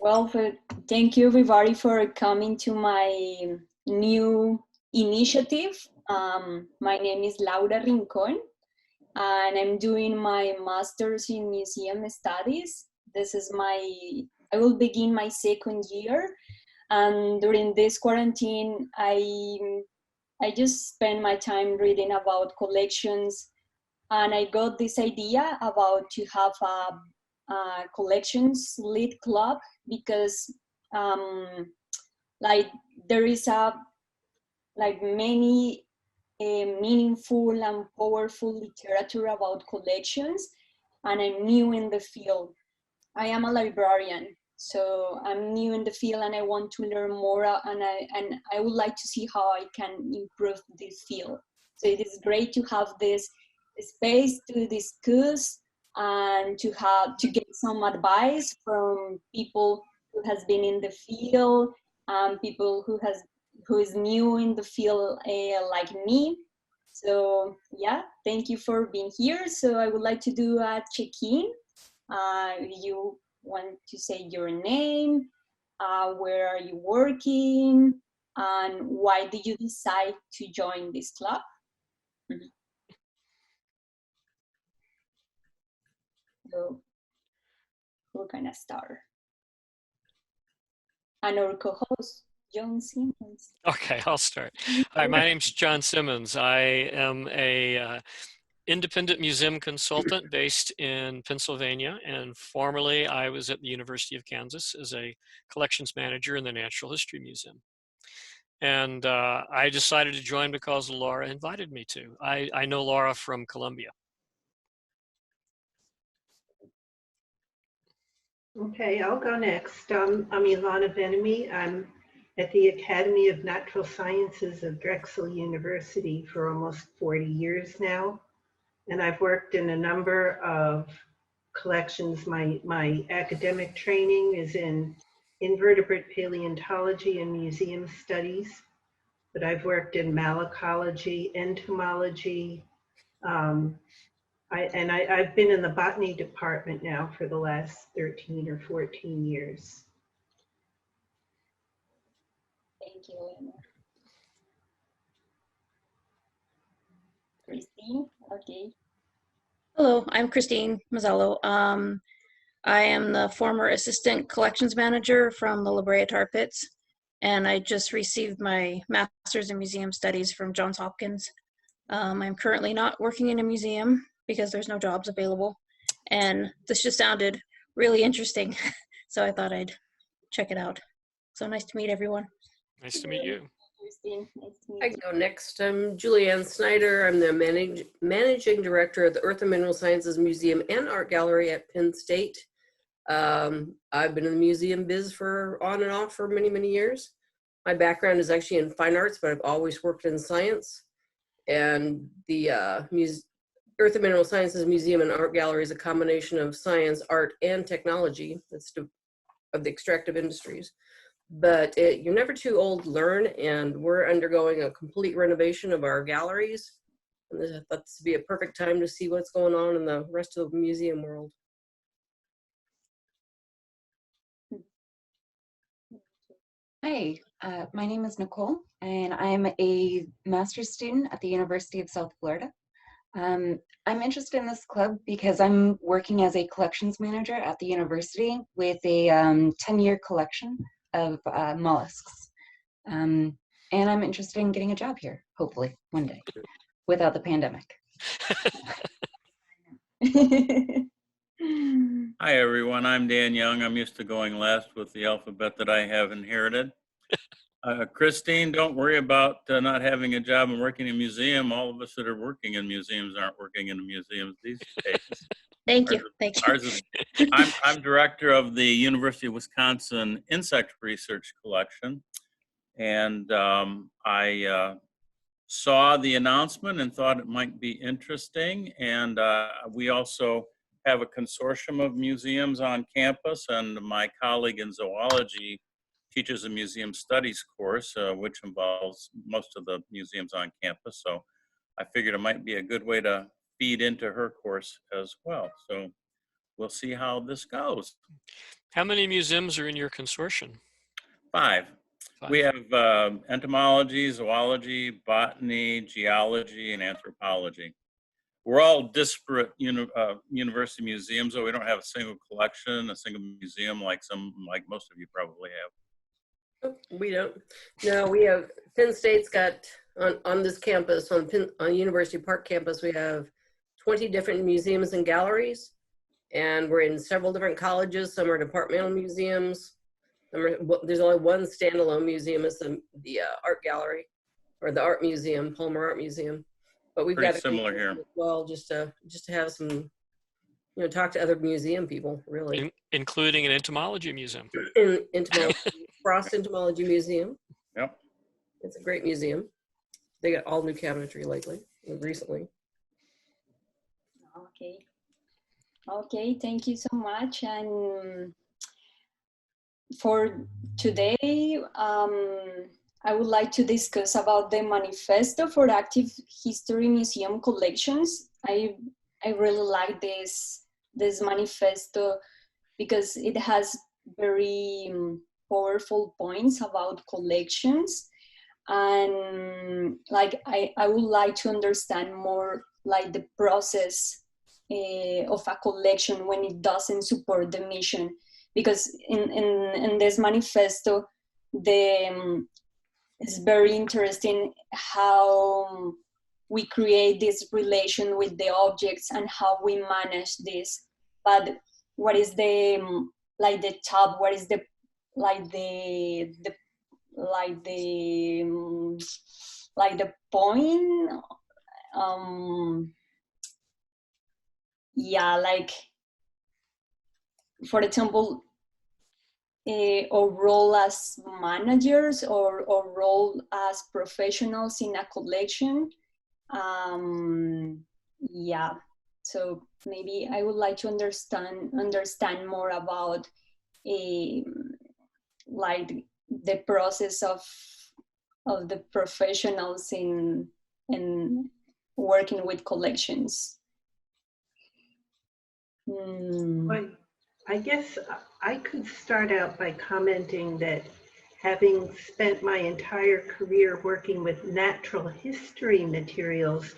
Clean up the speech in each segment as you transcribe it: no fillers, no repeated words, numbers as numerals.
Well, thank you everybody for coming to my new initiative. My name is Laura Rincón, and I'm doing my master's in museum studies. I will begin my second year, and during this quarantine, I just spend my time reading about collections, and I got this idea about to have a collections lit club because like there is many meaningful and powerful literature about collections, and I'm new in the field. I am a librarian, so I'm new in the field and I want to learn more, and I would like to see how I can improve this field. So it is great to have this space to discuss and to get some advice from people who has been in the field, people who is new in the field like me. So yeah, thank you for being here. So I would like to do a check-in. You want to say your name, where are you working, and why did you decide to join this club? So we're gonna start. And our co-host, John Simmons. Okay, I'll start. Hi, my name's John Simmons. I am a independent museum consultant based in Pennsylvania, and formerly I was at the University of Kansas as a collections manager in the Natural History Museum. And I decided to join because Laura invited me to. I know Laura from Columbia. Okay, I'll go next. I'm Ilana Venemy. I'm at the Academy of Natural Sciences of Drexel University for almost 40 years now. And I've worked in a number of collections. My academic training is in invertebrate paleontology and museum studies, but I've worked in malacology, entomology, I've been in the botany department now for the last 13 or 14 years. Thank you, Elena. Christine, okay. Hello, I'm Christine Mazzallo. I am the former assistant collections manager from the La Brea Tar Pits, and I just received my master's in museum studies from Johns Hopkins. I'm currently not working in a museum because there's no jobs available, and this just sounded really interesting, so I thought I'd check it out. So nice to meet everyone. Nice to meet you. Christine, nice to meet I you. go next. I'm Julianne Snyder. I'm the managing director of the Earth and Mineral Sciences Museum and Art Gallery at Penn State. I've been in the museum biz for on and off for many, many years. My background is actually in fine arts, but I've always worked in science. And the Earth and Mineral Sciences Museum and Art Gallery is a combination of science, art, and technology that's of the extractive industries. But you're never too old to learn, and we're undergoing a complete renovation of our galleries. And this thought to be a perfect time to see what's going on in the rest of the museum world. Hi, my name is Nicole, and I'm a master's student at the University of South Florida. I'm interested in this club because I'm working as a collections manager at the university with a 10-year collection of mollusks. And I'm interested in getting a job here, hopefully, one day, without the pandemic. Hi, everyone. I'm Dan Young. I'm used to going last with the alphabet that I have inherited. Christine, don't worry about not having a job and working in a museum. All of us that are working in museums aren't working in the museums these days. Thank you. Thank you. I'm director of the University of Wisconsin Insect Research Collection. And I saw the announcement and thought it might be interesting. And we also have a consortium of museums on campus, and my colleague in zoology teaches a museum studies course, which involves most of the museums on campus. So I figured it might be a good way to feed into her course as well. So we'll see how this goes. How many museums are in your consortium? 5. 5. We have entomology, zoology, botany, geology, and anthropology. We're all disparate university museums, though we don't have a single collection, a single museum like most of you probably have. We don't. No, we have, Penn State's got, on this campus, on University Park campus, we have 20 different museums and galleries, and we're in several different colleges. Some are departmental museums. There's only one standalone museum, it's the art gallery, or the art museum, Palmer Art Museum. But we've Pretty got similar here. As well, just to have some, talk to other museum people, really. Including an entomology museum. Entomology, Frost Entomology Museum. Yep. It's a great museum. They got all new cabinetry recently. Okay. Okay, thank you so much. And for today, I would like to discuss about the manifesto for active history museum collections. I really like this manifesto because it has very powerful points about collections, and like I would like to understand more like the process of a collection when it doesn't support the mission, because in this manifesto it's very interesting how we create this relation with the objects and how we manage this. But what is the like the top? What is the point? Yeah, like for example, or role as managers or role as professionals in a collection. Yeah, so maybe I would like to understand more about like the process of the professionals in working with collections. I guess I could start out by commenting that having spent my entire career working with natural history materials,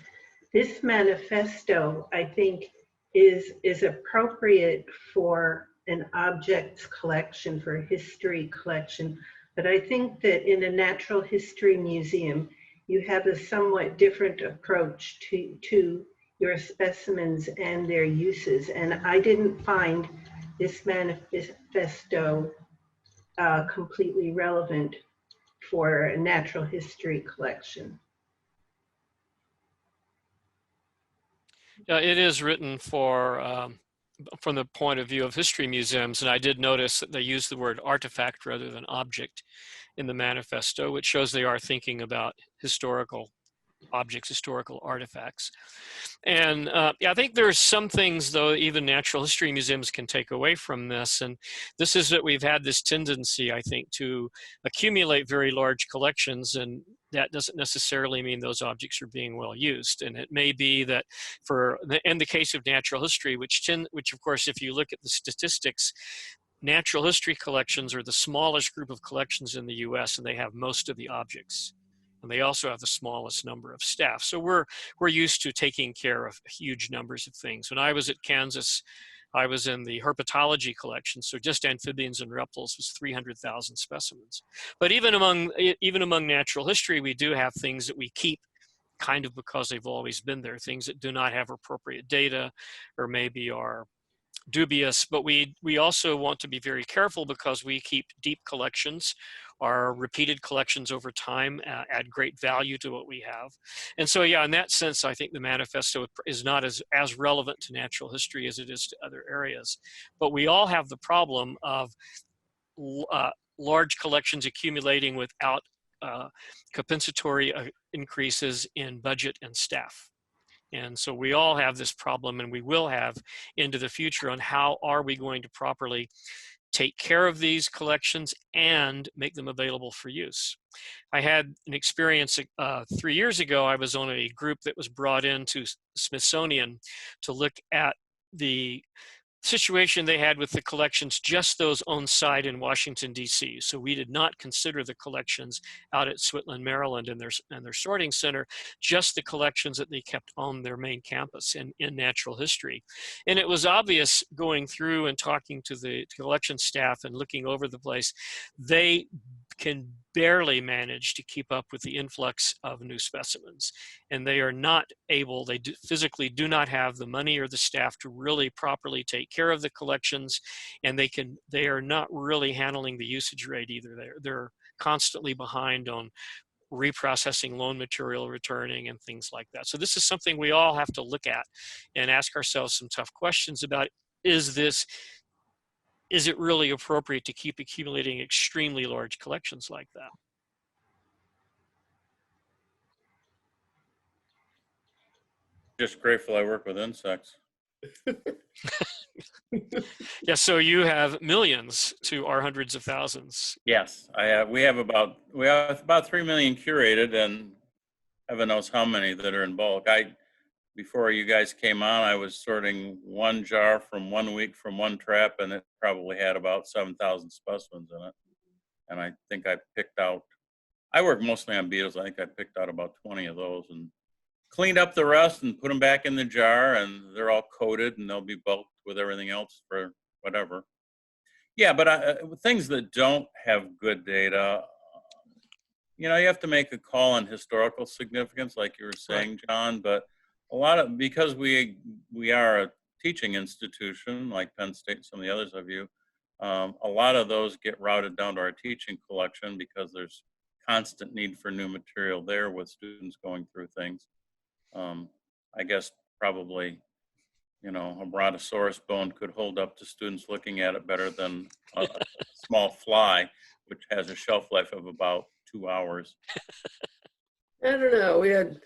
this manifesto, I think, is appropriate for an objects collection, for a history collection. But I think that in a natural history museum, you have a somewhat different approach to your specimens and their uses. And I didn't find this manifesto completely relevant for a natural history collection. Yeah, it is written for from the point of view of history museums, and I did notice that they use the word artifact rather than object in the manifesto, which shows they are thinking about historical objects, historical artifacts. And yeah, I think there's some things, though, even natural history museums can take away from this. And this is that we've had this tendency, I think, to accumulate very large collections, and that doesn't necessarily mean those objects are being well used. And it may be that in the case of natural history, which of course, if you look at the statistics, natural history collections are the smallest group of collections in the US, and they have most of the objects. And they also have the smallest number of staff. So we're used to taking care of huge numbers of things. When I was at Kansas, I was in the herpetology collection, so just amphibians and reptiles was 300,000 specimens. But even among natural history, we do have things that we keep kind of because they've always been there, things that do not have appropriate data or maybe are dubious, but we also want to be very careful because we keep deep collections. Our repeated collections over time add great value to what we have. And so, yeah, in that sense, I think the manifesto is not as relevant to natural history as it is to other areas. But we all have the problem of large collections accumulating without compensatory increases in budget and staff. And so we all have this problem, and we will have into the future on how are we going to properly take care of these collections and make them available for use. I had an experience 3 years ago. I was on a group that was brought into Smithsonian to look at the situation they had with the collections, just those on site in Washington, D.C. So we did not consider the collections out at Switland, Maryland in their sorting center, just the collections that they kept on their main campus in natural history. And it was obvious going through and talking to the collection staff and looking over the place, they can barely manage to keep up with the influx of new specimens. And they are not able, physically do not have the money or the staff to really properly take care of the collections, and they are not really handling the usage rate either. They're constantly behind on reprocessing loan material, returning, and things like that. So this is something we all have to look at and ask ourselves some tough questions about. Is it really appropriate to keep accumulating extremely large collections like that? Just grateful I work with insects. Yeah, so you have millions to our hundreds of thousands. Yes, we have about 3 million curated, and heaven knows how many that are in bulk. Before you guys came on, I was sorting one jar from 1 week from one trap, and it probably had about 7,000 specimens in it. And I think I work mostly on beetles. I think I picked out about 20 of those and cleaned up the rest and put them back in the jar, and they're all coated and they'll be bulked with everything else for whatever. Yeah, but things that don't have good data, you have to make a call on historical significance, like you were saying, John. But because we are a teaching institution like Penn State and some of the others of you, a lot of those get routed down to our teaching collection because there's constant need for new material there with students going through things. I guess probably, a brontosaurus bone could hold up to students looking at it better than a small fly, which has a shelf life of about 2 hours. I don't know. We had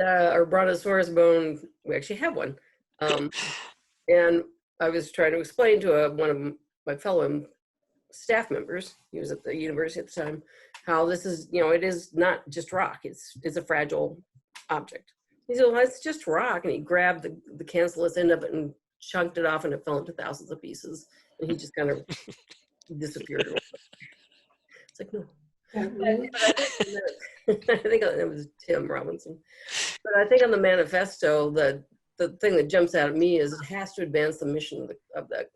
our brontosaurus bone. We actually have one, and I was trying to explain to one of my fellow staff members. He was at the university at the time. How this is, it is not just rock. It's a fragile object. He said, well, it's just rock. And he grabbed the cancellous end of it and chunked it off, and it fell into thousands of pieces. And he just kind of disappeared. It's like, no. But I think it was Tim Robinson. But I think on the manifesto, the thing that jumps out at me is it has to advance the mission of the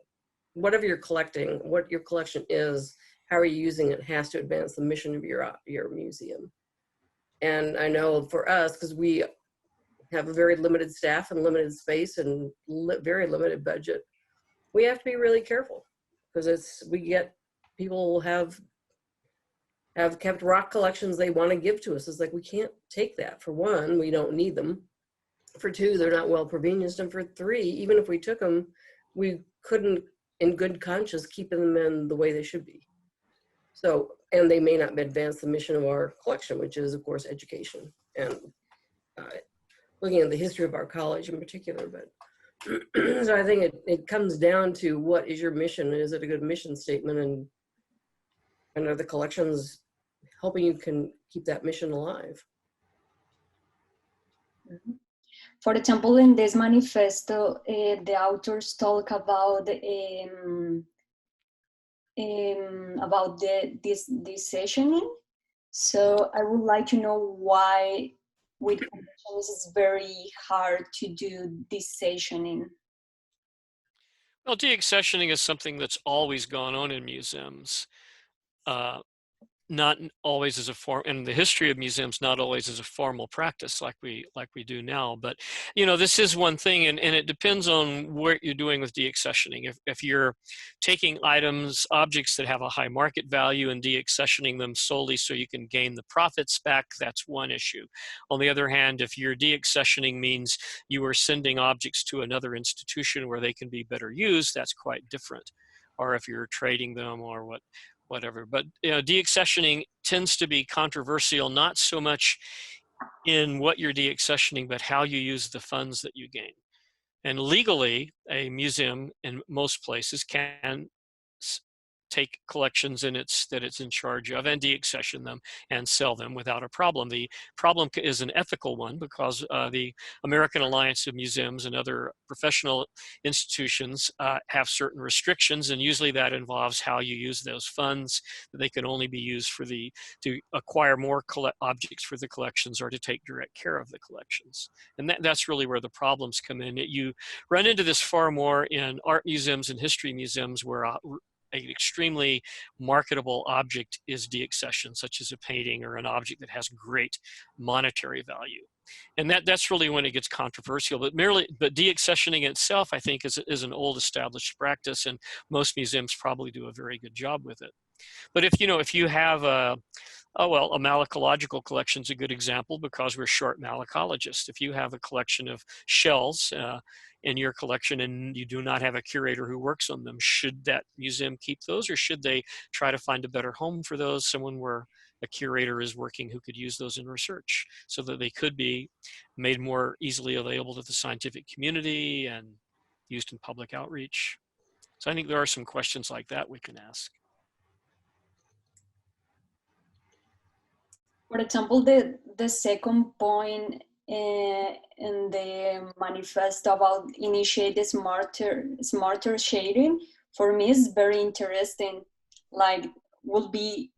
whatever you're collecting, what your collection is, how are you using it, has to advance the mission of your museum. And I know for us, because we have a very limited staff and limited space and very limited budget, we have to be really careful because people have kept rock collections they want to give to us. It's like, we can't take that. For one, we don't need them. For two, they're not well provenienced. And for three, even if we took them, we couldn't in good conscience keep them in the way they should be. So, and they may not advance the mission of our collection, which is, of course, education and looking at the history of our college in particular. But so I think it comes down to, what is your mission? Is it a good mission statement? And are the collections helping you can keep that mission alive? For example, in this manifesto, the authors talk about this sessioning. So I would like to know why with collections it's very hard to do this sessioning. Well, deaccessioning is something that's always gone on in museums. Not always as a form, in the history of museums, not always as a formal practice like we do now. But this is one thing, and it depends on what you're doing with deaccessioning. If you're taking objects that have a high market value and deaccessioning them solely so you can gain the profits back, that's one issue. On the other hand, if your deaccessioning means you are sending objects to another institution where they can be better used, that's quite different. Or if you're trading them or whatever. But deaccessioning tends to be controversial, not so much in what you're deaccessioning, but how you use the funds that you gain. And legally, a museum in most places can take collections that it's in charge of and deaccession them and sell them without a problem. The problem is an ethical one, because the American Alliance of Museums and other professional institutions have certain restrictions, and usually that involves how you use those funds. They can only be used to acquire more objects for the collections or to take direct care of the collections. And that's really where the problems come in. You run into this far more in art museums and history museums, where an extremely marketable object is deaccessioned, such as a painting or an object that has great monetary value. And that's really when it gets controversial. But deaccessioning itself, I think, is an old established practice, and most museums probably do a very good job with it. But if you have a malacological collection is a good example, because we're short malacologists. If you have a collection of shells in your collection and you do not have a curator who works on them, should that museum keep those, or should they try to find a better home for those, someone where a curator is working who could use those in research, so that they could be made more easily available to the scientific community and used in public outreach? So I think there are some questions like that we can ask. For example, the second point in the manifesto about initiate the smarter sharing, for me is very interesting. Like, would be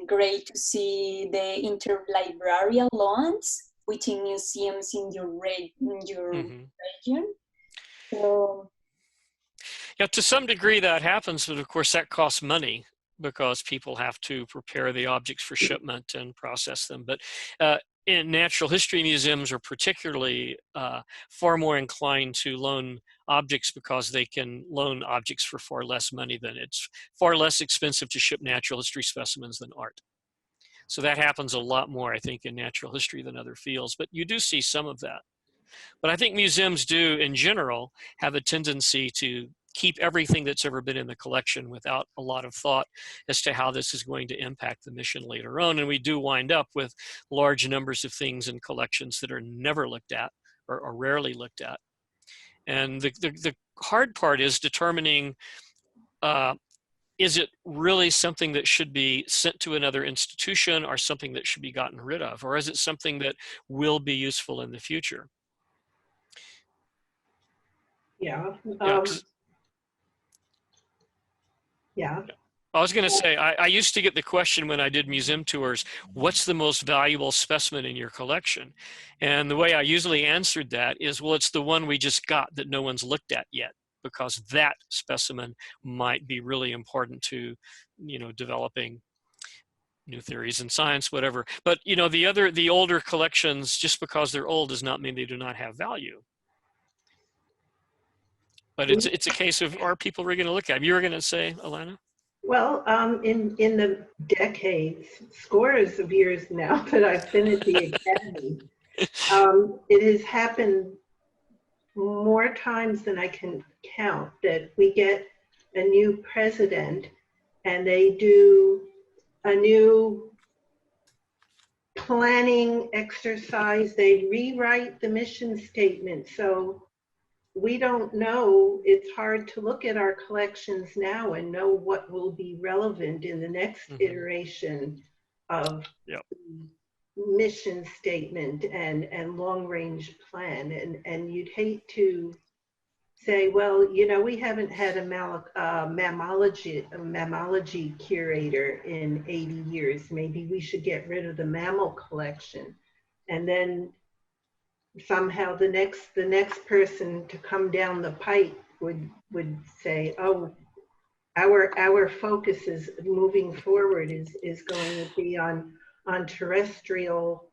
great to see the interlibrarian loans within museums in your region. So, yeah, to some degree that happens, but of course that costs money, because people have to prepare the objects for shipment and process them. But in natural history museums are particularly far more inclined to loan objects, because they can loan objects for far less money. Than it's far less expensive to ship natural history specimens than art. So that happens a lot more, I think, in natural history than other fields, but you do see some of that. But I think museums do, in general, have a tendency to keep everything that's ever been in the collection without a lot of thought as to how this is going to impact the mission later on. And we do wind up with large numbers of things in collections that are never looked at, or rarely looked at. And the hard part is determining, is it really something that should be sent to another institution, or something that should be gotten rid of? Or is it something that will be useful in the future? Yeah. Yeah. I was going to say, I used to get the question when I did museum tours, what's the most valuable specimen in your collection? And the way I usually answered that is, well, it's the one we just got that no one's looked at yet, because that specimen might be really important to, developing new theories in science, whatever. But, the older collections, just because they're old does not mean they do not have value. But it's a case of, are people really going to look at them? You were going to say, Alana? Well, in the decades, scores of years now that I've been at the Academy, it has happened more times than I can count that we get a new president and they do a new planning exercise. They rewrite the mission statement. So we don't know. It's hard to look at our collections now and know what will be relevant in the next iteration of mission statement and long range plan. And you'd hate to say, well, we haven't had a mammalogy curator in 80 years. Maybe we should get rid of the mammal collection. And then somehow the next person to come down the pipe would say, oh, our focus is moving forward is going to be on terrestrial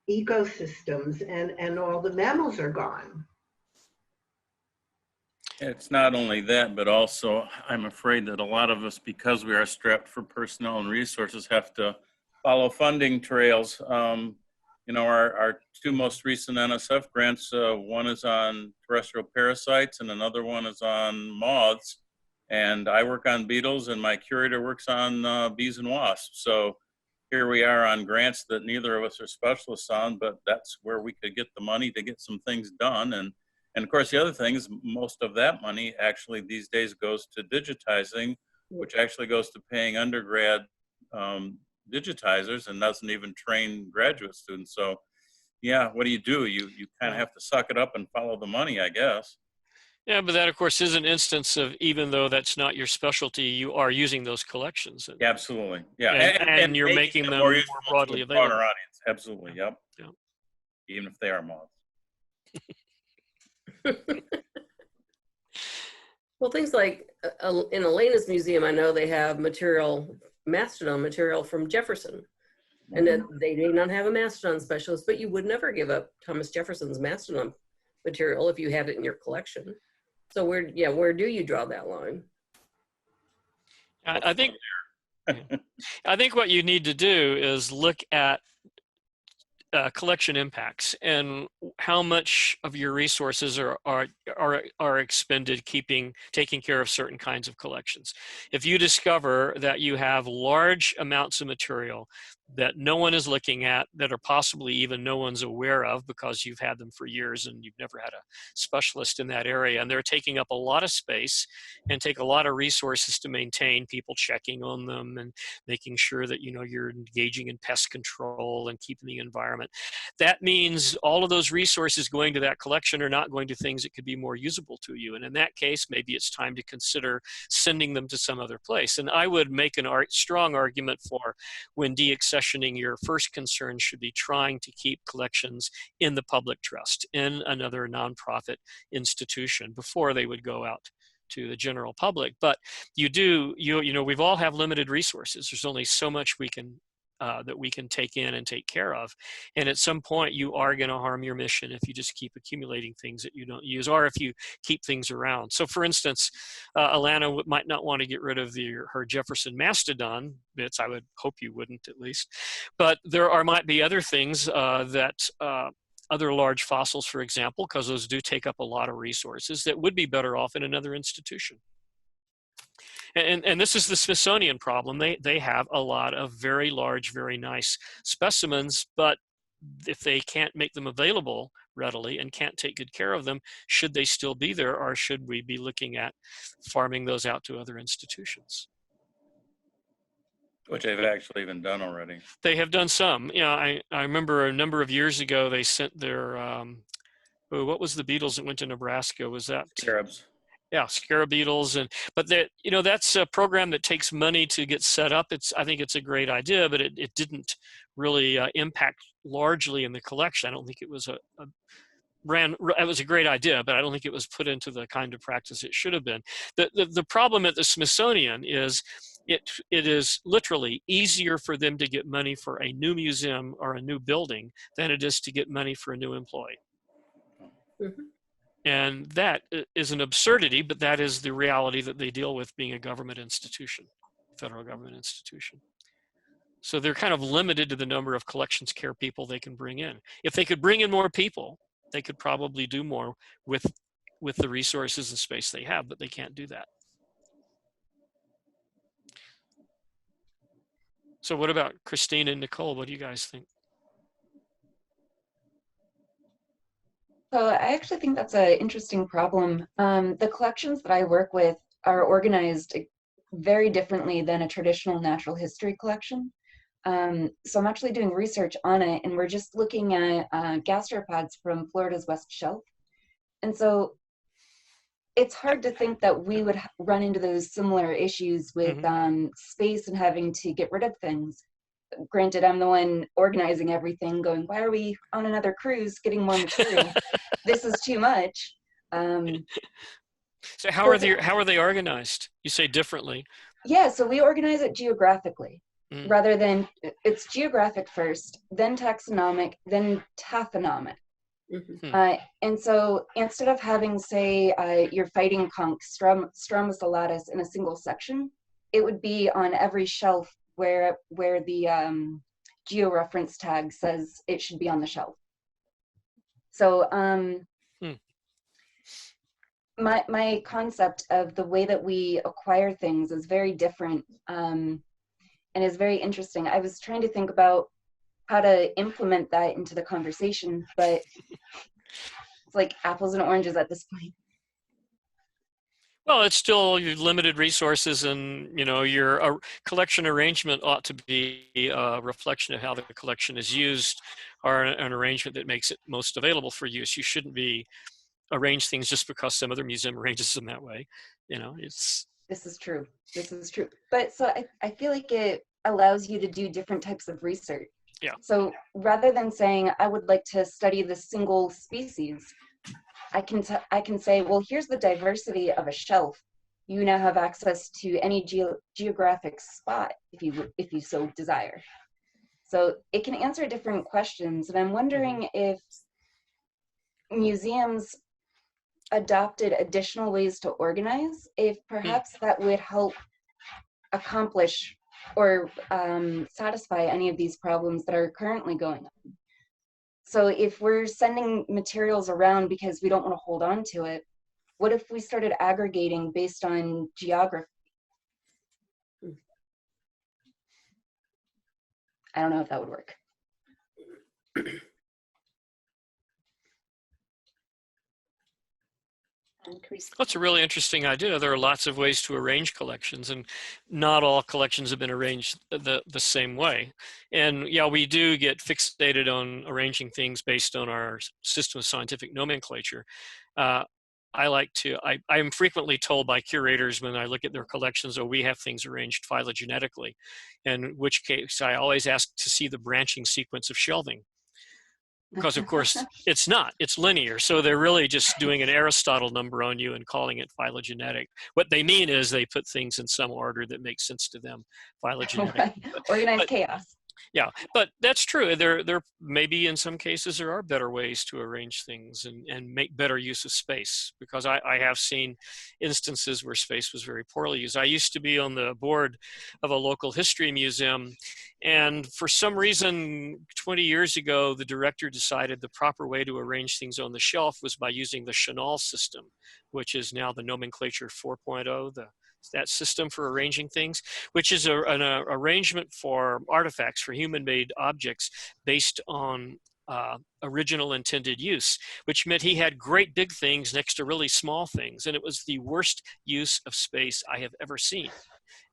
ecosystems, and all the mammals are gone. It's not only that, but also I'm afraid that a lot of us, because we are strapped for personnel and resources, have to follow funding trails. Our two most recent NSF grants, one is on terrestrial parasites and another one is on moths. And I work on beetles and my curator works on bees and wasps. So here we are on grants that neither of us are specialists on, but that's where we could get the money to get some things done. And of course, the other thing is most of that money actually these days goes to digitizing which actually goes to paying undergrad digitizers and doesn't even train graduate students. So yeah, what do? You kind of have to suck it up and follow the money, I guess. Yeah, but that, of course, is an instance of, even though that's not your specialty, you are using those collections. And, Yeah, absolutely. Yeah, and you're making them more useful broadly to a broader available. audience. Absolutely. Yep. Yeah. Even if they are moths. Well, things like in Elena's museum, I know they have mastodon material from Jefferson. And that they may not have a mastodon specialist, but you would never give up Thomas Jefferson's mastodon material if you had it in your collection. So where do you draw that line? I think what you need to do is look at collection impacts and how much of your resources are expended taking care of certain kinds of collections. If you discover that you have large amounts of material that no one is looking at, that are possibly even no one's aware of because you've had them for years and you've never had a specialist in that area, and they're taking up a lot of space and take a lot of resources to maintain, people checking on them and making sure that you're engaging in pest control and keeping the environment. That means all of those resources going to that collection are not going to things that could be more usable to you. And in that case, maybe it's time to consider sending them to some other place. And I would make a strong argument for, when deaccessioning, your first concern should be trying to keep collections in the public trust, in another nonprofit institution, before they would go out to the general public. But we've all have limited resources. There's only so much that we can take in and take care of. And at some point, you are going to harm your mission if you just keep accumulating things that you don't use, or if you keep things around. So for instance, Alana might not want to get rid of her Jefferson mastodon bits. I would hope you wouldn't, at least. But might be other things other large fossils, for example, because those do take up a lot of resources, that would be better off in another institution. And this is the Smithsonian problem. They have a lot of very large, very nice specimens, but if they can't make them available readily and can't take good care of them, should they still be there, or should we be looking at farming those out to other institutions? Which they've actually even done already. They have done some. I remember a number of years ago, they sent their, what was the beetles that went to Nebraska? Was that? Scarabs. Yeah, scarab beetles, but that's a program that takes money to get set up. I think it's a great idea, but it didn't really impact largely in the collection. I don't think it was it was a great idea, but I don't think it was put into the kind of practice it should have been. The problem at the Smithsonian is it is literally easier for them to get money for a new museum or a new building than it is to get money for a new employee. Mm-hmm. And that is an absurdity, but that is the reality that they deal with, being a government institution, federal government institution. So they're kind of limited to the number of collections care people they can bring in. If they could bring in more people, they could probably do more with the resources and space they have, but they can't do that. So what about Christine and Nicole? What do you guys think? So I actually think that's an interesting problem. The collections that I work with are organized very differently than a traditional natural history collection. So I'm actually doing research on it, and we're just looking at gastropods from Florida's West Shelf. And so it's hard to think that we would run into those similar issues with space and having to get rid of things. Granted, I'm the one organizing everything, going, why are we on another cruise getting more material? This is too much. So how are they organized? You say differently. Yeah, so we organize it geographically, rather than, it's geographic first, then taxonomic, then taphonomic. And so instead of having, say, your fighting conch, Stromus alatus, in a single section, it would be on every shelf where the georeference tag says it should be on the shelf. So my concept of the way that we acquire things is very different, and is very interesting. I was trying to think about how to implement that into the conversation, but it's like apples and oranges at this point. Well, it's still your limited resources, and you know your collection arrangement ought to be a reflection of how the collection is used, or an arrangement that makes it most available for use. You shouldn't be arrange things just because some other museum arranges them that way. You know, it's. This is true. This is true. But so I feel like it allows you to do different types of research. Yeah. So rather than saying, I would like to study this single species, I can say, well, here's the diversity of a shelf. You now have access to any geographic spot if you so desire. So it can answer different questions. And I'm wondering if museums adopted additional ways to organize, if perhaps that would help accomplish or satisfy any of these problems that are currently going on. So if we're sending materials around because we don't want to hold on to it, what if we started aggregating based on geography? I don't know if that would work. That's a really interesting idea. There are lots of ways to arrange collections, and not all collections have been arranged the same way. And yeah, we do get fixated on arranging things based on our system of scientific nomenclature. I am frequently told by curators when I look at their collections, oh, we have things arranged phylogenetically, in which case I always ask to see the branching sequence of shelving. Because of course it's not, it's linear. So they're really just doing an Aristotle number on you and calling it phylogenetic. What they mean is they put things in some order that makes sense to them, phylogenetic. Right. Organized chaos. Yeah, but that's true. There maybe in some cases there are better ways to arrange things and make better use of space, because I have seen instances where space was very poorly used. I used to be on the board of a local history museum, and for some reason 20 years ago the director decided the proper way to arrange things on the shelf was by using the Chenal system, which is now the nomenclature 4.0, that system for arranging things, which is an arrangement for artifacts, for human-made objects based on original intended use, which meant he had great big things next to really small things, and it was the worst use of space I have ever seen.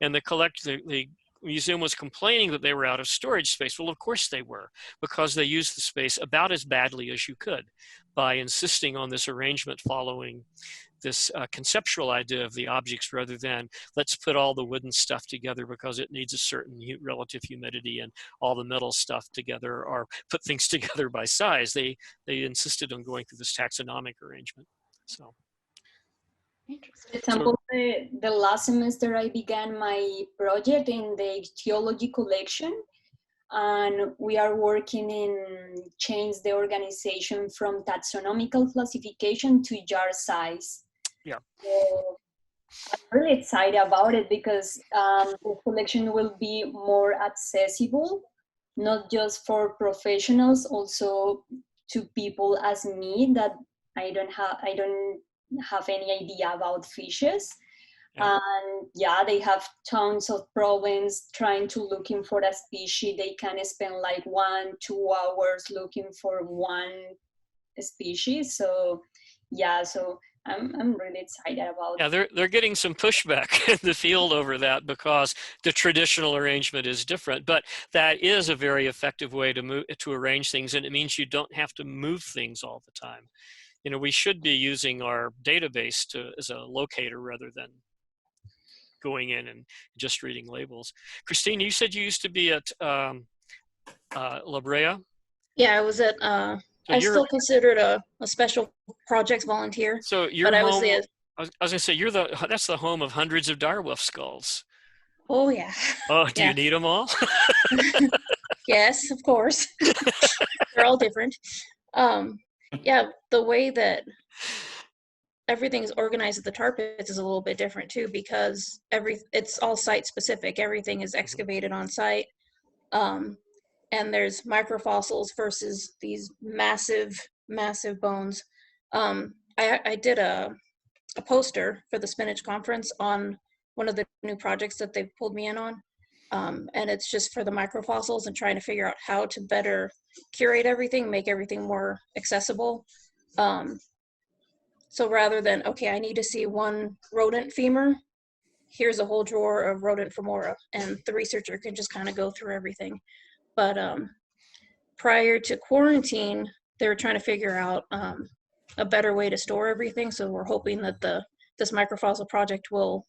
And the museum was complaining that they were out of storage space. Well, of course they were, because they used the space about as badly as you could by insisting on this arrangement following this conceptual idea of the objects, rather than let's put all the wooden stuff together because it needs a certain relative humidity, and all the metal stuff together, or put things together by size. They insisted on going through this taxonomic arrangement. So, for example, the last semester I began my project in the theology collection, and we are working in change the organization from taxonomical classification to jar size. Yeah. So I'm really excited about it because the collection will be more accessible, not just for professionals, also to people as me that I don't have any idea about fishes. Yeah. And yeah, they have tons of problems trying to looking for a species. They can spend like 1-2 hours looking for one species. So yeah, so I'm really excited about. Yeah, they're getting some pushback in the field over that, because the traditional arrangement is different. But that is a very effective way to arrange things, and it means you don't have to move things all the time. You know, we should be using our database as a locator rather than going in and just reading labels. Christine, you said you used to be at La Brea? Yeah, I was at, I still considered a special projects volunteer. So you're but home, I was gonna say, that's the home of hundreds of direwolf skulls. Oh yeah. Oh, do you need them all? Yes, of course. They're all different. Yeah, the way that everything is organized at the tar pits is a little bit different too, because it's all site specific. Everything is excavated on site. And there's microfossils versus these massive bones. I did a poster for the Spinach Conference on one of the new projects that they've pulled me in on. And it's just for the microfossils and trying to figure out how to better curate everything, make everything more accessible. So rather than, okay, I need to see one rodent femur, here's a whole drawer of rodent femora, and the researcher can just kind of go through everything. But prior to quarantine, they were trying to figure out a better way to store everything. So we're hoping that this microfossil project will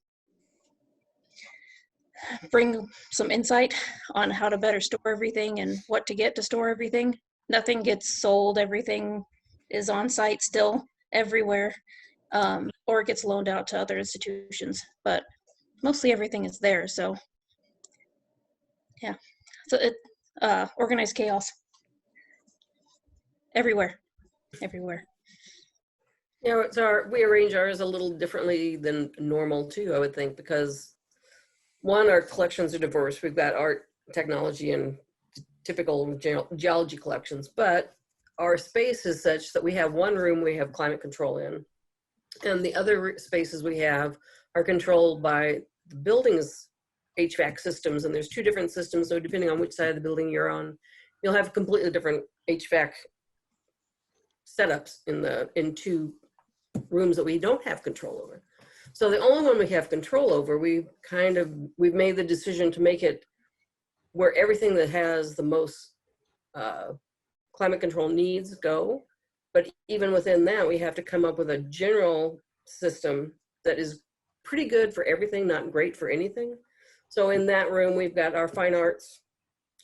bring some insight on how to better store everything and what to get to store everything. Nothing gets sold, everything is on site still everywhere, or it gets loaned out to other institutions, but mostly everything is there. So yeah, so it organized chaos everywhere. Yeah, we arrange ours a little differently than normal too, I would think, because one, our collections are diverse. We've got art, technology, and typical geology collections, but our space is such that we have one room we have climate control in, and the other spaces we have are controlled by the building's HVAC systems, and there's two different systems, so depending on which side of the building you're on, you'll have completely different HVAC setups in two rooms that we don't have control over. So the only one we have control over, we've made the decision to make it where everything that has the most climate control needs go. But even within that, we have to come up with a general system that is pretty good for everything, not great for anything. So in that room, we've got our fine arts,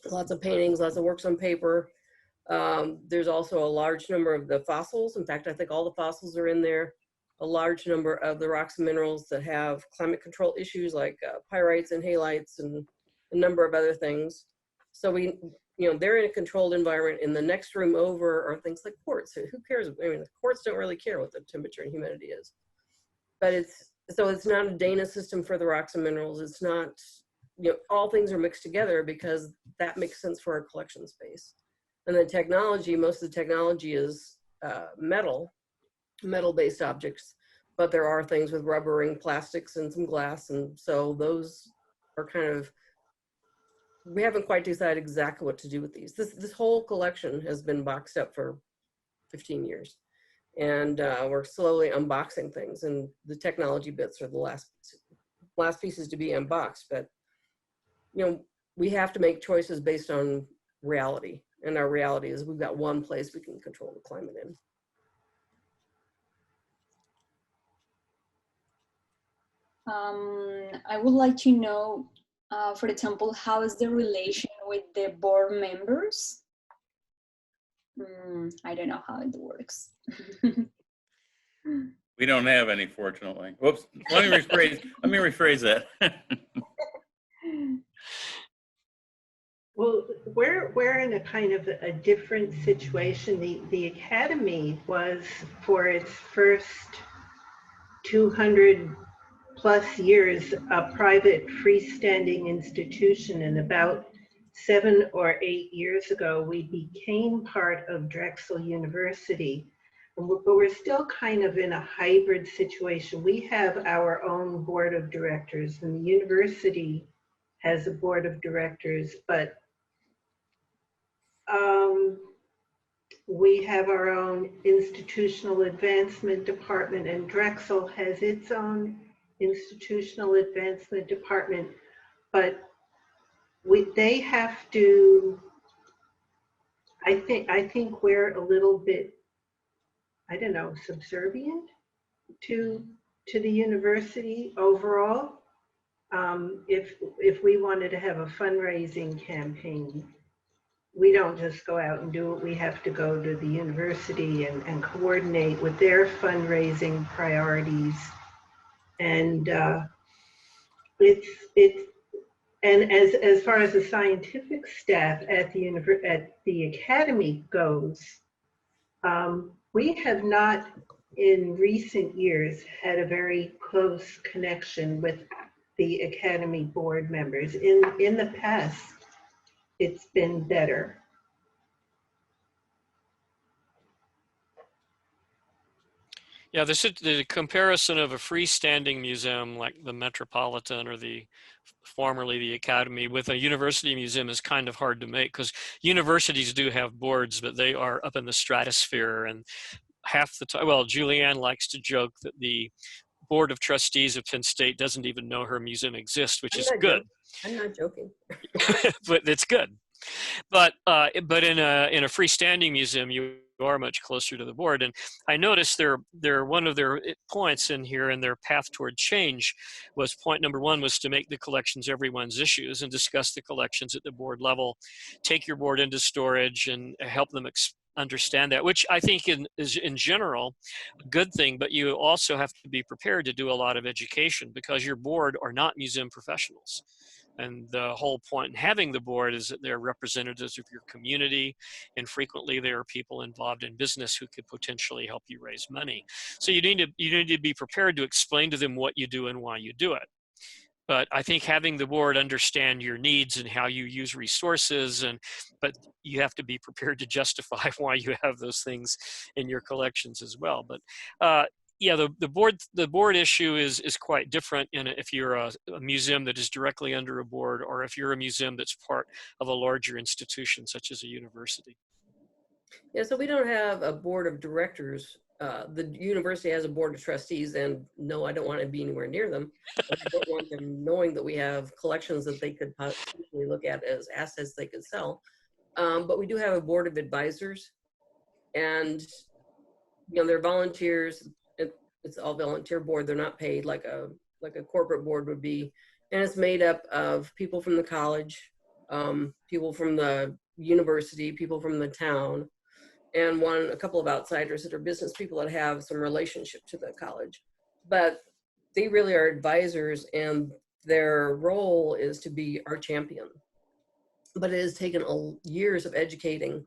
lots of paintings, lots of works on paper. There's also a large number of the fossils. In fact, I think all the fossils are in there. A large number of the rocks and minerals that have climate control issues like pyrites and halites and a number of other things. So they're in a controlled environment. In the next room over are things like quartz. Who cares? I mean, quartz don't really care what the temperature and humidity is. But it's not a Dana system for the rocks and minerals. It's not, all things are mixed together because that makes sense for our collection space. And the technology, most of the technology is metal-based objects, but there are things with rubbering plastics and some glass. And so those are we haven't quite decided exactly what to do with these. This whole collection has been boxed up for 15 years. And we're slowly unboxing things, and the technology bits are the last pieces to be unboxed. But, we have to make choices based on reality. And our reality is we've got one place we can control the climate in. I would like to know, for example, how is the relation with the board members? I don't know how it works. We don't have any, fortunately. Whoops. Let me rephrase that. Well, we're in a kind of a different situation. The Academy was, for its first 200 plus years, a private freestanding institution, and about 7 or 8 years ago, we became part of Drexel University. But we're still kind of in a hybrid situation. We have our own board of directors, and the university has a board of directors, but we have our own institutional advancement department, and Drexel has its own institutional advancement department, but they have to, I think we're a little bit, I don't know, subservient to the university overall. If we wanted to have a fundraising campaign, we don't just go out and do it. We have to go to the university and coordinate with their fundraising priorities. And and as far as the scientific staff at the Academy goes, we have not in recent years had a very close connection with the Academy board members. In the past, it's been better. Yeah, the comparison of a freestanding museum like the Metropolitan or formerly the Academy with a university museum is kind of hard to make, because universities do have boards, but they are up in the stratosphere, and half the time, well, Julianne likes to joke that the Board of Trustees of Penn State doesn't even know her museum exists, which is good. I'm not joking. But it's good. But in a freestanding museum, you are much closer to the board. And I noticed one of their points in here in their path toward change was point number 1 was to make the collections everyone's issues and discuss the collections at the board level, take your board into storage and help them understand that, which I think is in general a good thing, but you also have to be prepared to do a lot of education because your board are not museum professionals. And the whole point in having the board is that they're representatives of your community, and frequently there are people involved in business who could potentially help you raise money. So you need to be prepared to explain to them what you do and why you do it. But I think having the board understand your needs and how you use resources, but you have to be prepared to justify why you have those things in your collections as well. But yeah, the board issue is quite different if you're a museum that is directly under a board, or if you're a museum that's part of a larger institution such as a university. Yeah, so we don't have a board of directors. The university has a board of trustees, and no, I don't want to be anywhere near them. But I don't want them knowing that we have collections that they could potentially look at as assets they could sell. But we do have a board of advisors, and they're volunteers. It's all volunteer board. They're not paid like a corporate board would be, and it's made up of people from the college, people from the university, people from the town, and a couple of outsiders that are business people that have some relationship to the college. But they really are advisors, and their role is to be our champion. But it has taken years of educating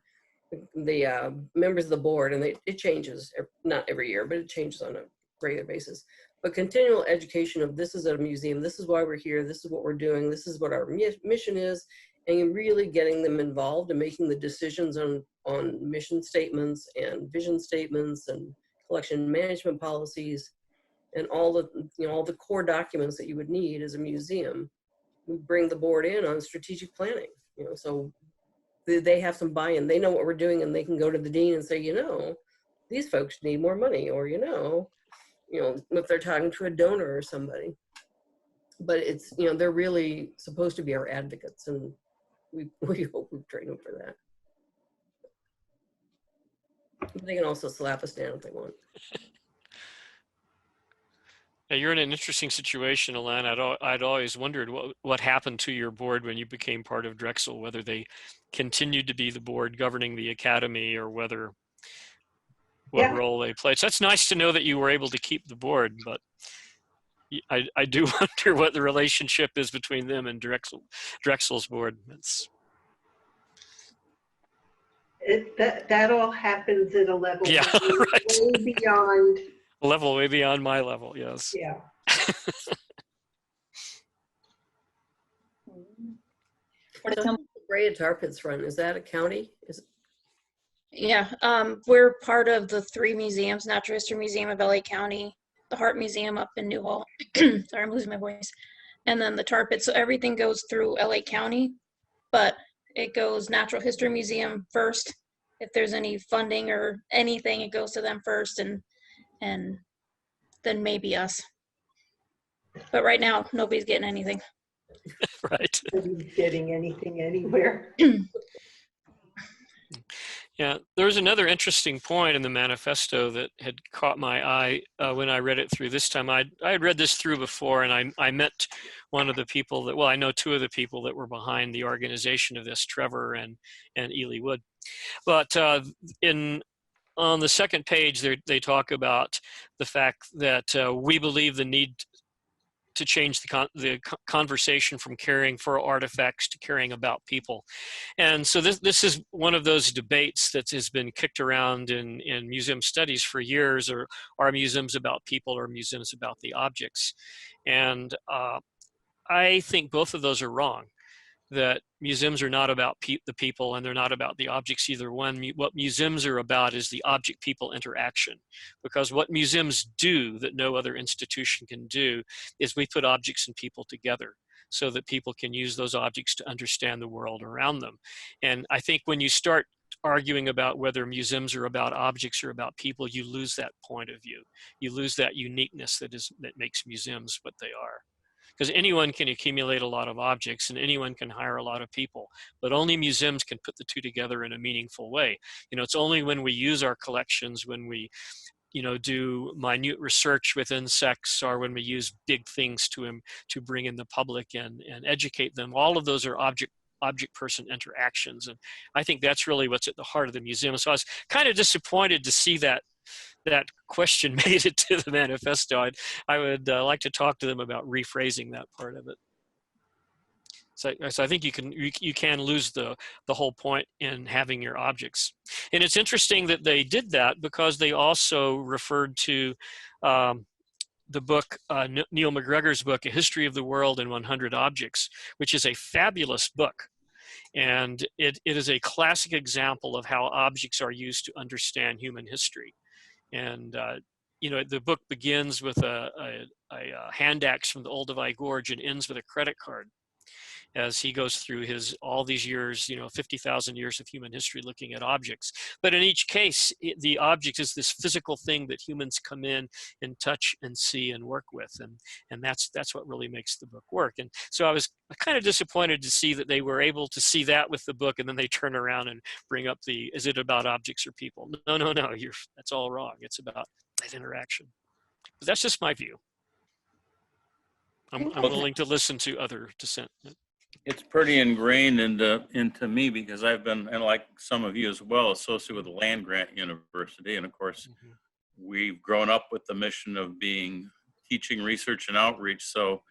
the members of the board, and it changes, not every year, but it changes on a regular basis. But continual education of this is a museum, this is why we're here, this is what we're doing, this is what our mission is, and really getting them involved and making the decisions on mission statements and vision statements and collection management policies and all the core documents that you would need as a museum. We bring the board in on strategic planning, so they have some buy-in. They know what we're doing, and they can go to the dean and say, these folks need more money, or if they're talking to a donor or somebody. But it's they're really supposed to be our advocates, and we hope we've trained them for that. They can also slap us down if they want. Yeah, you're in an interesting situation, Alana. I'd always wondered what happened to your board when you became part of Drexel, whether they continued to be the board governing the academy, or what role they played. So that's nice to know that you were able to keep the board, but I do wonder what the relationship is between them and Drexel's board. That all happens at a level right. way beyond. Way beyond my level, yes. Yeah. So Brea Tar Pits run, is that a county? Yeah, we're part of the 3 museums: Natural History Museum of LA County, the Heart Museum up in Newhall. Sorry, I'm losing my voice. And then the Tar Pits. So everything goes through LA County, but it goes Natural History Museum first. If there's any funding or anything, it goes to them first, and then maybe us. But right now, nobody's getting anything. Right. Nobody's getting anything anywhere. Yeah, there was another interesting point in the manifesto that had caught my eye when I read it through this time. I had read this through before, and I met one of the people I know 2 of the people that were behind the organization of this, Trevor and Ely Wood. But on the second page, they talk about the fact that we believe the need to change the conversation from caring for artifacts to caring about people. And so this is one of those debates that has been kicked around in museum studies for years, or are museums about people or museums about the objects? And I think both of those are wrong. That museums are not about the people, and they're not about the objects either one. What museums are about is the object-people interaction, because what museums do that no other institution can do is we put objects and people together so that people can use those objects to understand the world around them. And I think when you start arguing about whether museums are about objects or about people, you lose that point of view. You lose that uniqueness that makes museums what they are. Because anyone can accumulate a lot of objects and anyone can hire a lot of people, but only museums can put the two together in a meaningful way. You know, it's only when we use our collections, when we, you know, do minute research with insects, or when we use big things to bring in the public and educate them. All of those are object-person interactions, and I think that's really what's at the heart of the museum. So I was kind of disappointed to see that question made it to the manifesto. I would like to talk to them about rephrasing that part of it. So I think you can lose the whole point in having your objects. And it's interesting that they did that because they also referred to the book, Neil McGregor's book, A History of the World in 100 Objects, which is a fabulous book. And it is a classic example of how objects are used to understand human history. And you know, the book begins with a hand axe from the Olduvai Gorge and ends with a credit card, as he goes through all these years, you know, 50,000 years of human history looking at objects. But in each case, the object is this physical thing that humans come in and touch and see and work with. And that's what really makes the book work. And so I was kind of disappointed to see that they were able to see that with the book, and then they turn around and bring up is it about objects or people? No, that's all wrong. It's about that interaction. But that's just my view. I'm willing to listen to other dissent. It's pretty ingrained into me because I've been, and like some of you as well, associated with the Land Grant University. And of course, we've grown up with the mission of being teaching, research, and outreach. So,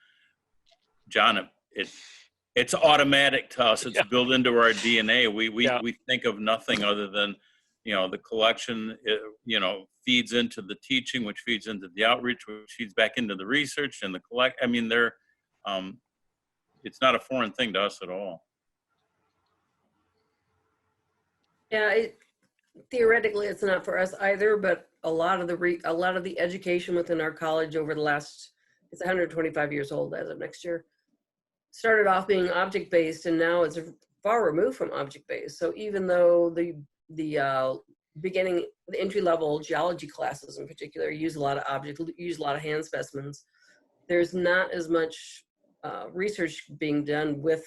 John, it's automatic to us. It's built into our DNA. We think of nothing other than, you know, the collection, you know, feeds into the teaching, which feeds into the outreach, which feeds back into the research and the collect. I mean, it's not a foreign thing to us at all. Yeah, theoretically, it's not for us either. But a lot of the education within our college over the last, it's 125 years old as of next year, started off being object-based, and now it's far removed from object-based. So even though the entry-level geology classes in particular use a lot of use a lot of hand specimens, there's not as much research being done with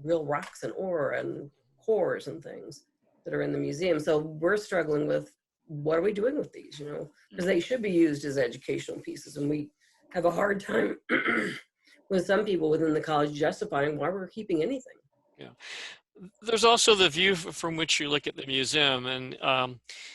real rocks and ore and cores and things that are in the museum. So we're struggling with, what are we doing with these, you know, because they should be used as educational pieces. And we have a hard time with some people within the college justifying why we're keeping anything. Yeah. There's also the view from which you look at the museum. And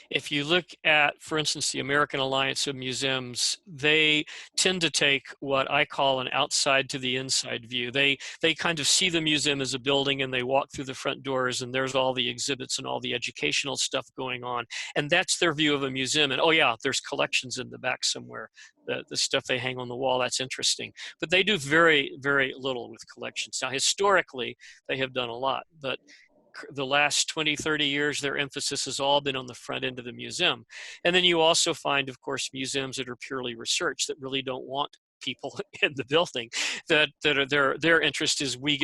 if you look at, for instance, the American Alliance of Museums, they tend to take what I call an outside to the inside view. They kind of see the museum as a building, and they walk through the front doors, and there's all the exhibits and all the educational stuff going on. And that's their view of a museum. And oh yeah, there's collections in the back somewhere. The stuff they hang on the wall, that's interesting. But they do very, very little with collections. Now, historically, they have done a lot, but the last 20, 30 years, their emphasis has all been on the front end of the museum. And then you also find, of course, museums that are purely research that really don't want people in the building, that are their interest is we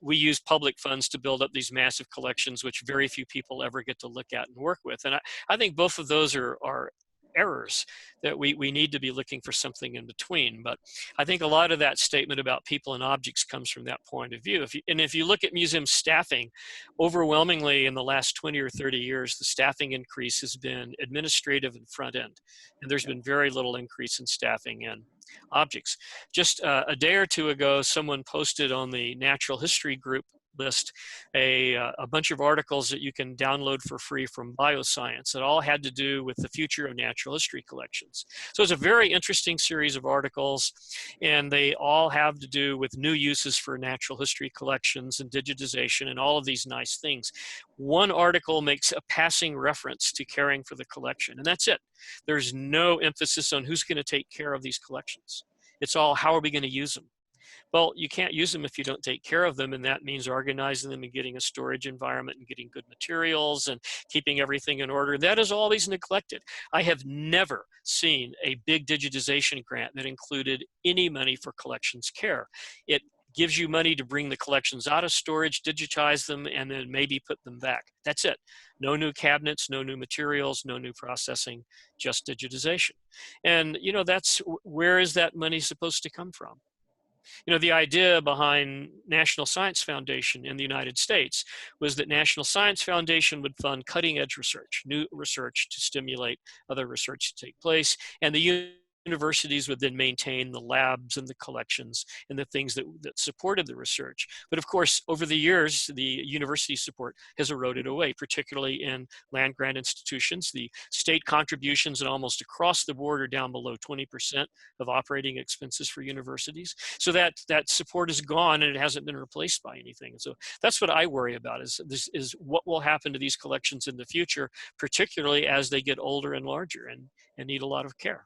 use public funds to build up these massive collections, which very few people ever get to look at and work with. And I think both of those are errors that we need to be looking for something in between. But I think a lot of that statement about people and objects comes from that point of view. If you look at museum staffing, overwhelmingly in the last 20 or 30 years, the staffing increase has been administrative and front end. And there's been very little increase in staffing in objects. Just a day or two ago, someone posted on the natural history group list a bunch of articles that you can download for free from Bioscience that all had to do with the future of natural history collections. So it's a very interesting series of articles, and they all have to do with new uses for natural history collections and digitization and all of these nice things. One article makes a passing reference to caring for the collection, and that's it. There's no emphasis on who's going to take care of these collections. It's all, how are we going to use them? Well, you can't use them if you don't take care of them, and that means organizing them and getting a storage environment and getting good materials and keeping everything in order. That is always neglected. I have never seen a big digitization grant that included any money for collections care. It gives you money to bring the collections out of storage, digitize them, and then maybe put them back. That's it. No new cabinets, no new materials, no new processing, just digitization. And, you know, that's, where is that money supposed to come from? You know, the idea behind National Science Foundation in the United States was that National Science Foundation would fund cutting edge research, new research to stimulate other research to take place, and the universities would then maintain the labs and the collections and the things that supported the research. But of course, over the years, the university support has eroded away, particularly in land grant institutions. The state contributions and almost across the board are down below 20% of operating expenses for universities. So that support is gone and it hasn't been replaced by anything. So that's what I worry about, is what will happen to these collections in the future, particularly as they get older and larger and need a lot of care.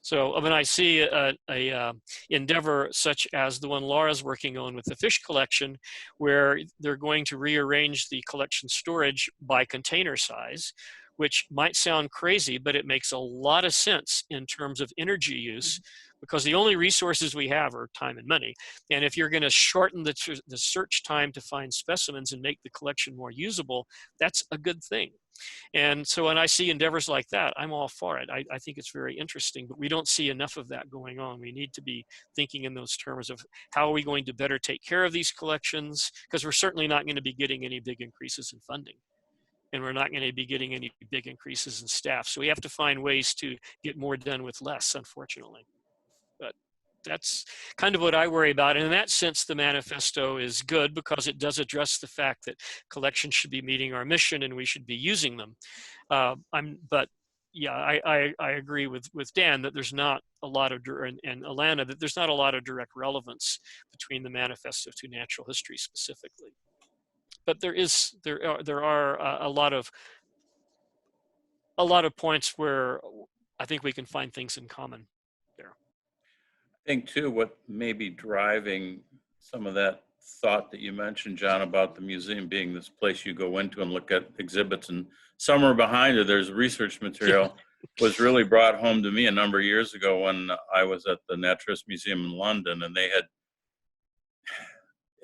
So when I see a endeavor such as the one Laura's working on with the fish collection, where they're going to rearrange the collection storage by container size, which might sound crazy, but it makes a lot of sense in terms of energy use, because the only resources we have are time and money. And if you're going to shorten the search time to find specimens and make the collection more usable, that's a good thing. And so when I see endeavors like that, I'm all for it. I think it's very interesting, but we don't see enough of that going on. We need to be thinking in those terms of how are we going to better take care of these collections, because we're certainly not going to be getting any big increases in funding. And we're not going to be getting any big increases in staff. So we have to find ways to get more done with less, unfortunately. But that's kind of what I worry about. And in that sense, the manifesto is good because it does address the fact that collections should be meeting our mission and we should be using them. But yeah, I agree with Dan that there's not a lot of, and Alana, that there's not a lot of direct relevance between the manifesto to natural history specifically. But there are a lot of points where I think we can find things in common there. I think too, what may be driving some of that thought that you mentioned, John, about the museum being this place you go into and look at exhibits, and somewhere behind it, there's research material, was really brought home to me a number of years ago when I was at the Naturalist Museum in London, and they had,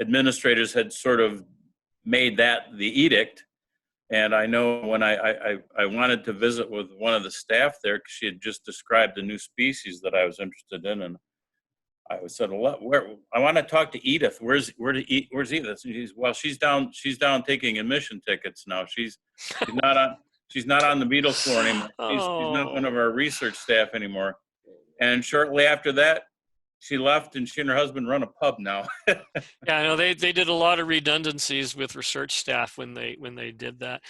administrators had sort of made that the edict. And I know when I wanted to visit with one of the staff there, because she had just described a new species that I was interested in, and I said, well, where, I want to talk to Edith. Where's Edith? She's down taking admission tickets now. She's not on the beetle floor anymore. She's not one of our research staff anymore. And shortly after that, she left, and she and her husband run a pub now. Yeah, no, they did a lot of redundancies with research staff when they did that.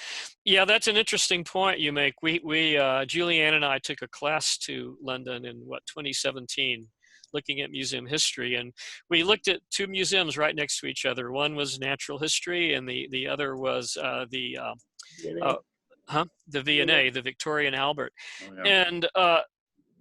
Yeah, that's an interesting point you make. We Julianne and I took a class to London in 2017, looking at museum history, and we looked at two museums right next to each other. One was natural history, and the other was the V&A, the Victoria and Albert. Oh, yeah. And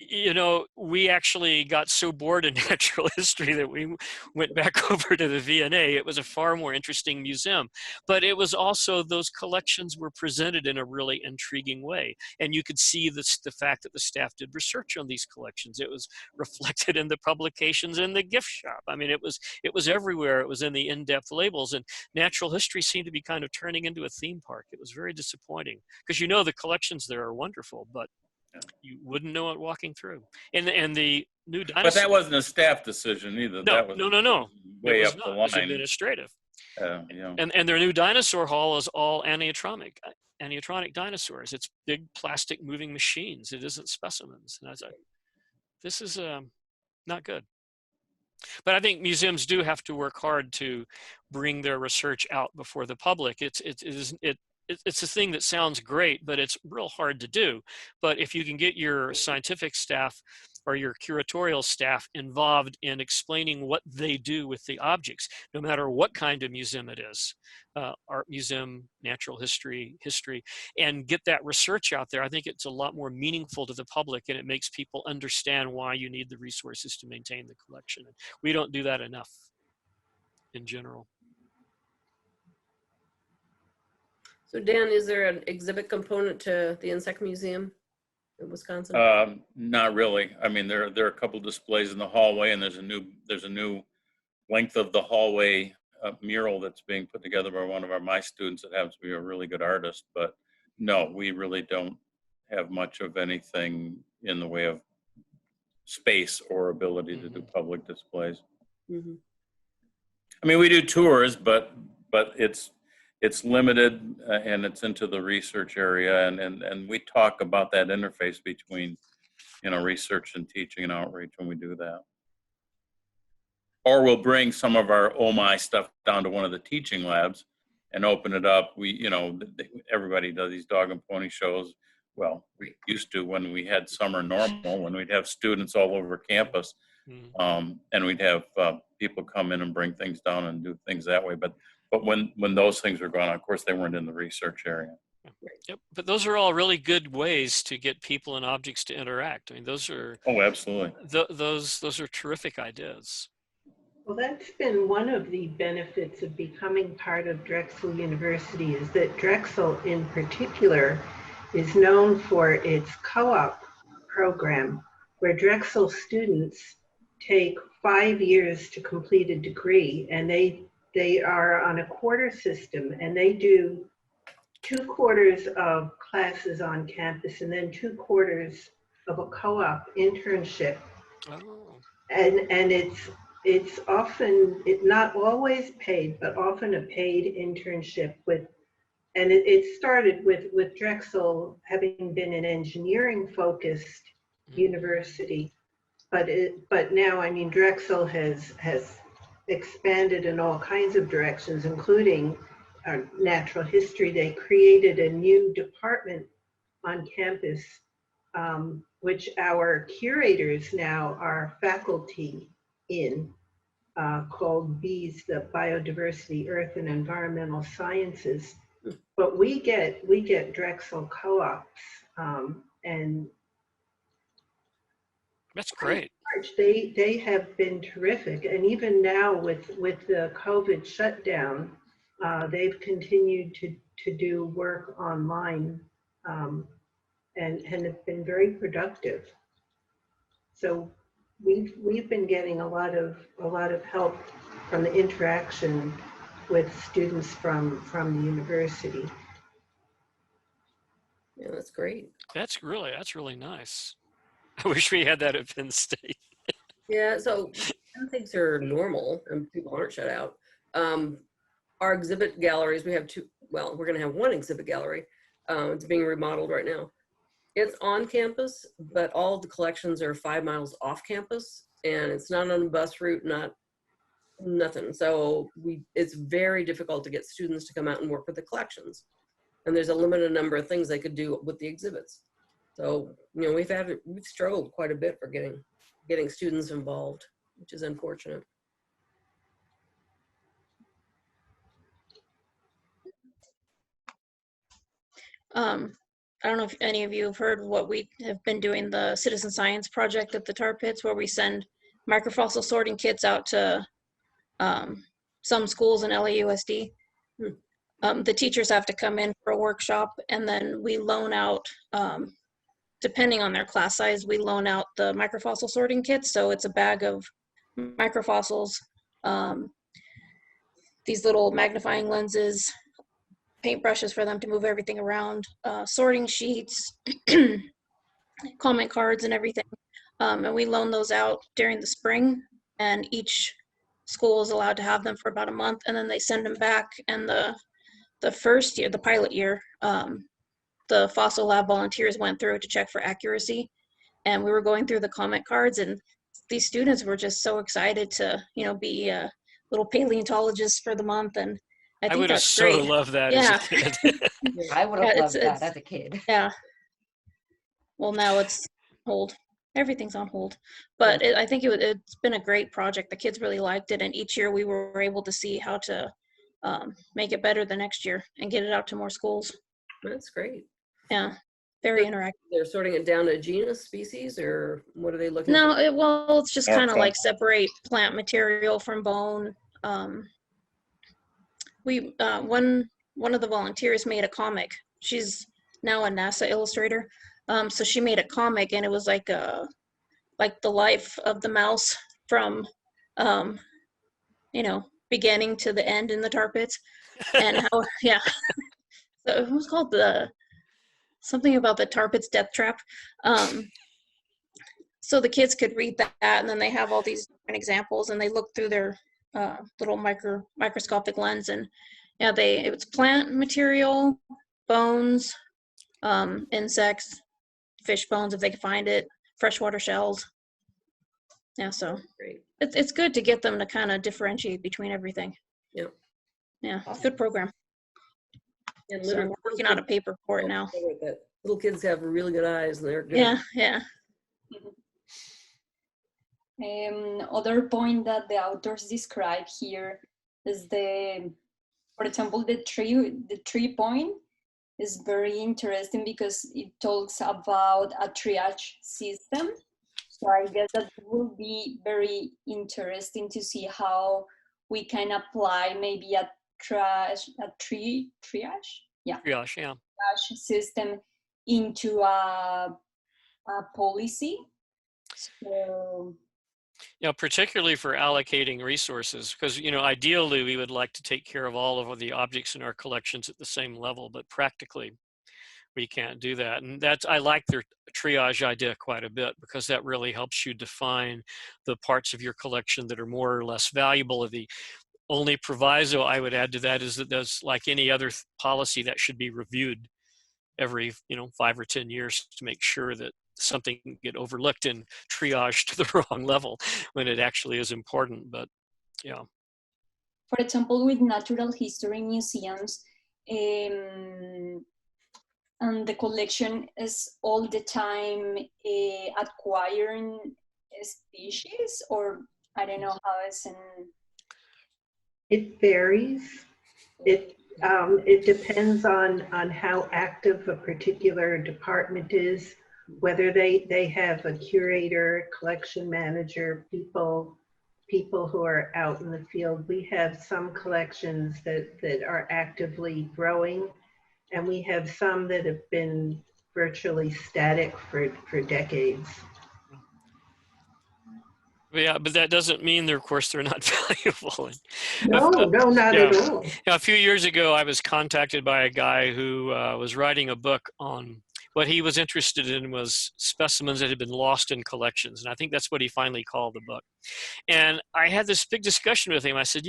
you know, we actually got so bored in natural history that we went back over to the V&A. It was a far more interesting museum, but it was also, those collections were presented in a really intriguing way. And you could see the fact that the staff did research on these collections. It was reflected in the publications in the gift shop. I mean, it was everywhere. It was in the in-depth labels, and natural history seemed to be kind of turning into a theme park. It was very disappointing because, you know, the collections there are wonderful, but you wouldn't know it walking through. And the new dinosaur. But that wasn't a staff decision either. No, that was no. Way up the line. It was administrative. Yeah. And their new dinosaur hall is all animatronic dinosaurs. It's big plastic moving machines. It isn't specimens. And I was like, this is not good. But I think museums do have to work hard to bring their research out before the public. It's a thing that sounds great, but it's real hard to do. But if you can get your scientific staff or your curatorial staff involved in explaining what they do with the objects, no matter what kind of museum it is, art museum, natural history, and get that research out there, I think it's a lot more meaningful to the public, and it makes people understand why you need the resources to maintain the collection. And we don't do that enough in general. So Dan, is there an exhibit component to the Insect Museum in Wisconsin? Not really. I mean, there are a couple displays in the hallway, and there's a new length of the hallway mural that's being put together by one of my students that happens to be a really good artist. But no, we really don't have much of anything in the way of space or ability to do public displays. Mhm. I mean, we do tours, but it's limited and it's into the research area, and we talk about that interface between, you know, research and teaching and outreach when we do that. Or we'll bring some of our oh my stuff down to one of the teaching labs and open it up. We, you know, everybody does these dog and pony shows. Well, we used to when we had summer normal, when we'd have students all over campus, and we'd have people come in and bring things down and do things that way. But when those things were gone, of course, they weren't in the research area. Yep. But those are all really good ways to get people and objects to interact. I mean, those are absolutely. Those are terrific ideas. Well, that's been one of the benefits of becoming part of Drexel University, is that Drexel in particular is known for its co-op program, where Drexel students take 5 years to complete a degree, and they are on a quarter system, and they do 2 quarters of classes on campus and then 2 quarters of a co-op internship. Oh. And it's often, not always paid, but often a paid internship and it started with Drexel having been an engineering focused university, but now, I mean, Drexel has expanded in all kinds of directions, including natural history. They created a new department on campus, which our curators now are faculty in, called BEES, the Biodiversity, Earth and Environmental Sciences. But we get Drexel co-ops, and that's great. They have been terrific, and even now with the COVID shutdown, they've continued to do work online, and have been very productive. So we've been getting a lot of help from the interaction with students from the university. Yeah, that's great. That's really nice. I wish we had that at Penn State. Yeah, so some things are normal and people aren't shut out. Our exhibit galleries, we have 2, well, we're gonna have 1 exhibit gallery. It's being remodeled right now. It's on campus, but all of the collections are 5 miles off campus, and it's not on a bus route, nothing. So it's very difficult to get students to come out and work with the collections. And there's a limited number of things they could do with the exhibits. So, you know, we've struggled quite a bit for getting students involved, which is unfortunate. I don't know if any of you have heard what we have been doing, the citizen science project at the tar pits, where we send microfossil sorting kits out to some schools in LAUSD. The teachers have to come in for a workshop, and then we loan out, depending on their class size, we loan out the microfossil sorting kits. So it's a bag of microfossils, these little magnifying lenses, paintbrushes for them to move everything around, sorting sheets, comment cards and everything. And we loan those out during the spring, and each school is allowed to have them for about a month, and then they send them back. And the first year, the pilot year, the fossil lab volunteers went through it to check for accuracy. And we were going through the comment cards, and these students were just so excited to, you know, be little paleontologists for the month. And I think would have that's so great. loved that Yeah. as a kid. I would have Yeah, loved that as a kid. Yeah. Well, now it's hold. Everything's on hold. But I think it's been a great project. The kids really liked it. And each year we were able to see how to make it better the next year and get it out to more schools. That's great. Yeah. Very interactive. They're sorting it down to genus, species, or what are they looking No, for? it's just kind of like separate plant material from bone. We one of the volunteers made a comic. She's now a NASA illustrator. So she made a comic, and it was like the life of the mouse from you know, beginning to the end in the tar pits, and how, yeah. So it was called something about the tar pits death trap. So the kids could read that, and then they have all these different examples, and they look through their little microscopic lens, and yeah, it was plant material, bones, insects, fish bones if they could find it, freshwater shells. Yeah, so Great. it's good to get them to kind of differentiate between everything. Yeah. Yeah, it's a good program. And So we're working on a paper for it now. Little kids have really good eyes, and they're good. Yeah, yeah. Other point that the authors describe here is for example, the tree point is very interesting because it talks about a triage system. So I guess that will be very interesting to see how we can apply maybe a triage system into a policy. So, particularly for allocating resources, because, ideally we would like to take care of all of the objects in our collections at the same level, but practically we can't do that. And I like their triage idea quite a bit, because that really helps you define the parts of your collection that are more or less valuable. The only proviso I would add to that is that there's, like any other policy, that should be reviewed every 5 or 10 years to make sure that something can get overlooked and triaged to the wrong level when it actually is important. But yeah. For example, with natural history museums, and the collection is all the time acquiring species, or I don't know how it's in. It varies. It depends on how active a particular department is, whether they have a curator, collection manager, people who are out in the field. We have some collections that are actively growing, and we have some that have been virtually static for decades. Yeah, but that doesn't mean of course they're not valuable. No, not at all. A few years ago, I was contacted by a guy who was writing a book on what he was interested in was specimens that had been lost in collections. And I think that's what he finally called the book. And I had this big discussion with him. I said,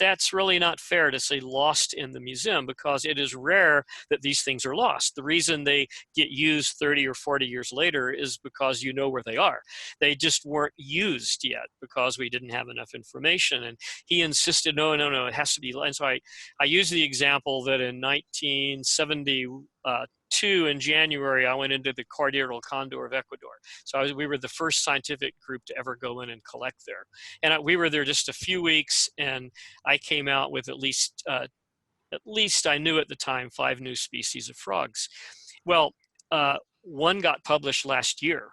that's really not fair to say lost in the museum, because it is rare that these things are lost. The reason they get used 30 or 40 years later is because you know where they are. They just weren't used yet because we didn't have enough information. And he insisted, no, it has to be. And so I used the example that in 1972 in January, I went into the Cordillera Condor of Ecuador. So we were the first scientific group to ever go in and collect there. And we were there just a few weeks, and I came out with at least I knew at the time 5 new species of frogs. Well, one got published last year,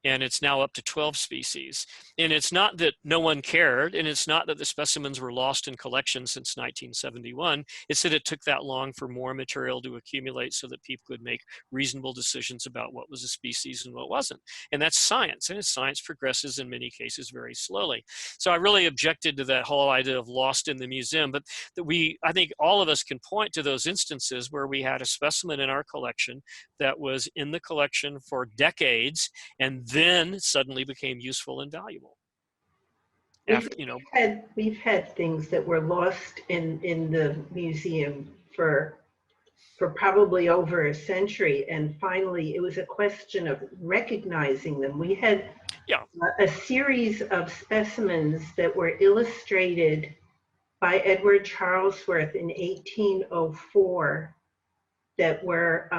and it's now up to 12 species. And it's not that no one cared, and it's not that the specimens were lost in collections since 1971. It's that it took that long for more material to accumulate so that people could make reasonable decisions about what was a species and what wasn't. And that's science, and science progresses in many cases very slowly. So I really objected to that whole idea of lost in the museum, but I think all of us can point to those instances where we had a specimen in our collection that was in the collection for decades, and then suddenly became useful and valuable. We've had things that were lost in the museum for probably over a century, and finally it was a question of recognizing them. We had a series of specimens that were illustrated by Edward Charlesworth in 1804 that were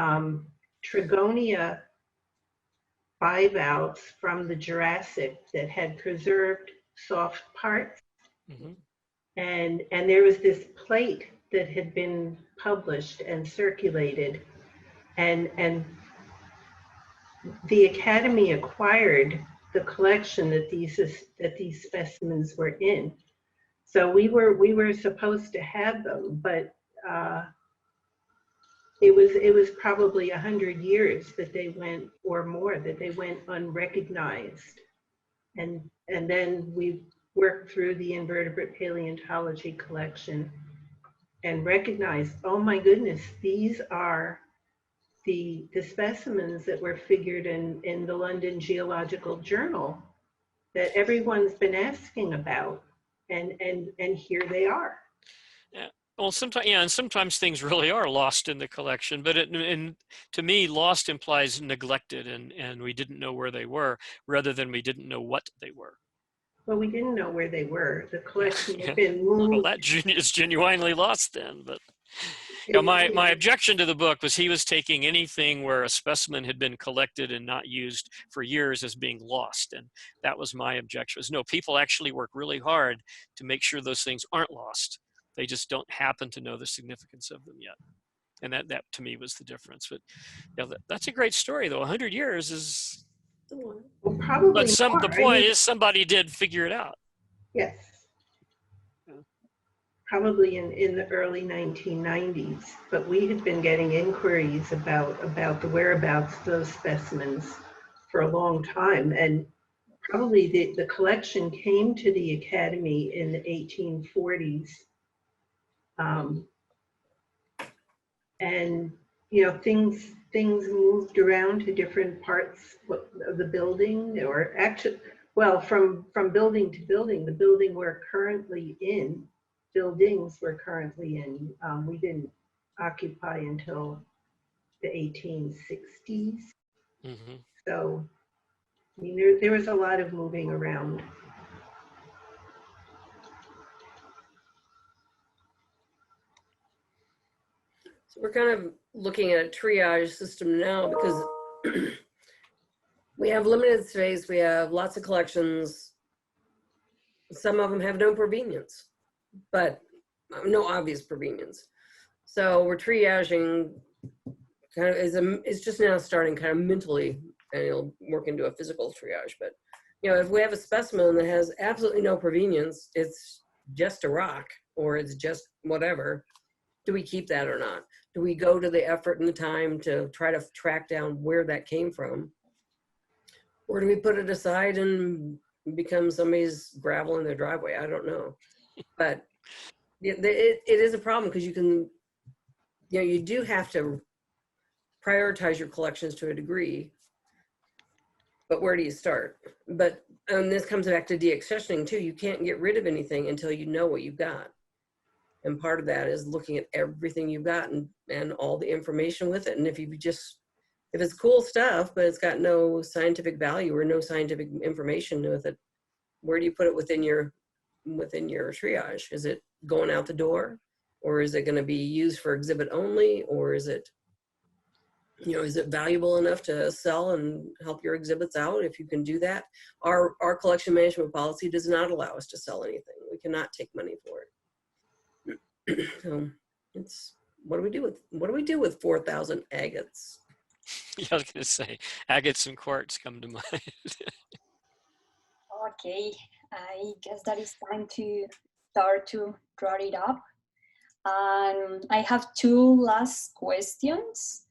Trigonia bivalves from the Jurassic that had preserved soft parts. Mm-hmm. And there was this plate that had been published and circulated, and the Academy acquired the collection that these specimens were in. So we were supposed to have them, but it was probably 100 years that they went, or more, that they went unrecognized, and then we worked through the invertebrate paleontology collection and recognized, oh my goodness, these are the specimens that were figured in the London Geological Journal that everyone's been asking about, and here they are. Yeah. Well, sometimes, yeah, and sometimes things really are lost in the collection, but and to me, lost implies neglected, and we didn't know where they were, rather than we didn't know what they were. Well, we didn't know where they were. The collection Yeah. had been Well, moved. that is genuinely lost then, but you know, my objection to the book was he was taking anything where a specimen had been collected and not used for years as being lost, and that was my objection. Was no, people actually work really hard to make sure those things aren't lost. They just don't happen to know the significance of them yet, and that to me was the difference. But yeah, that's a great story though. 100 years is, Well, probably but more. the point is somebody did figure it out. Yes. Probably in the early 1990s, but we had been getting inquiries about the whereabouts of those specimens for a long time. And probably the collection came to the Academy in the 1840s. And, you know, things moved around to different parts of the building, or actually, well, from building to building, the buildings we're currently in, we didn't occupy until the 1860s. Mm-hmm. So, I mean, there was a lot of moving around. So we're kind of looking at a triage system now because we have limited space, we have lots of collections. Some of them have no provenience, but no obvious provenience. So we're triaging kind of is just now starting kind of mentally, and it'll work into a physical triage. But you know, if we have a specimen that has absolutely no provenience, it's just a rock or it's just whatever, do we keep that or not? Do we go to the effort and the time to try to track down where that came from? Or do we put it aside and become somebody's gravel in their driveway? I don't know. But it is a problem because you can, you know, you do have to prioritize your collections to a degree, but where do you start? But this comes back to deaccessioning too. You can't get rid of anything until you know what you've got. And part of that is looking at everything you've got and all the information with it. And if it's cool stuff, but it's got no scientific value or no scientific information with it, where do you put it within your triage? Is it going out the door, or is it going to be used for exhibit only, or is it, you know, is it valuable enough to sell and help your exhibits out? If you can do that, our collection management policy does not allow us to sell anything. We cannot take money for it. So it's what do we do with 4,000 agates? Yeah, I was going to say agates and quartz come to mind. Okay, I guess that is time to start to draw it up. I have two last questions.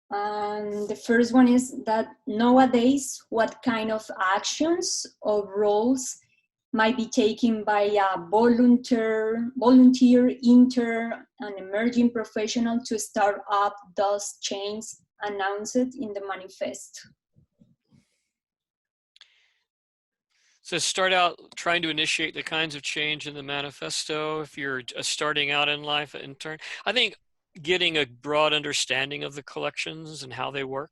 And the first one is that nowadays, what kind of actions or roles might be taken by a volunteer, intern, and emerging professional to start up those changes announced in the manifesto? So start out trying to initiate the kinds of change in the manifesto. If you're starting out in life, an intern, I think getting a broad understanding of the collections and how they work,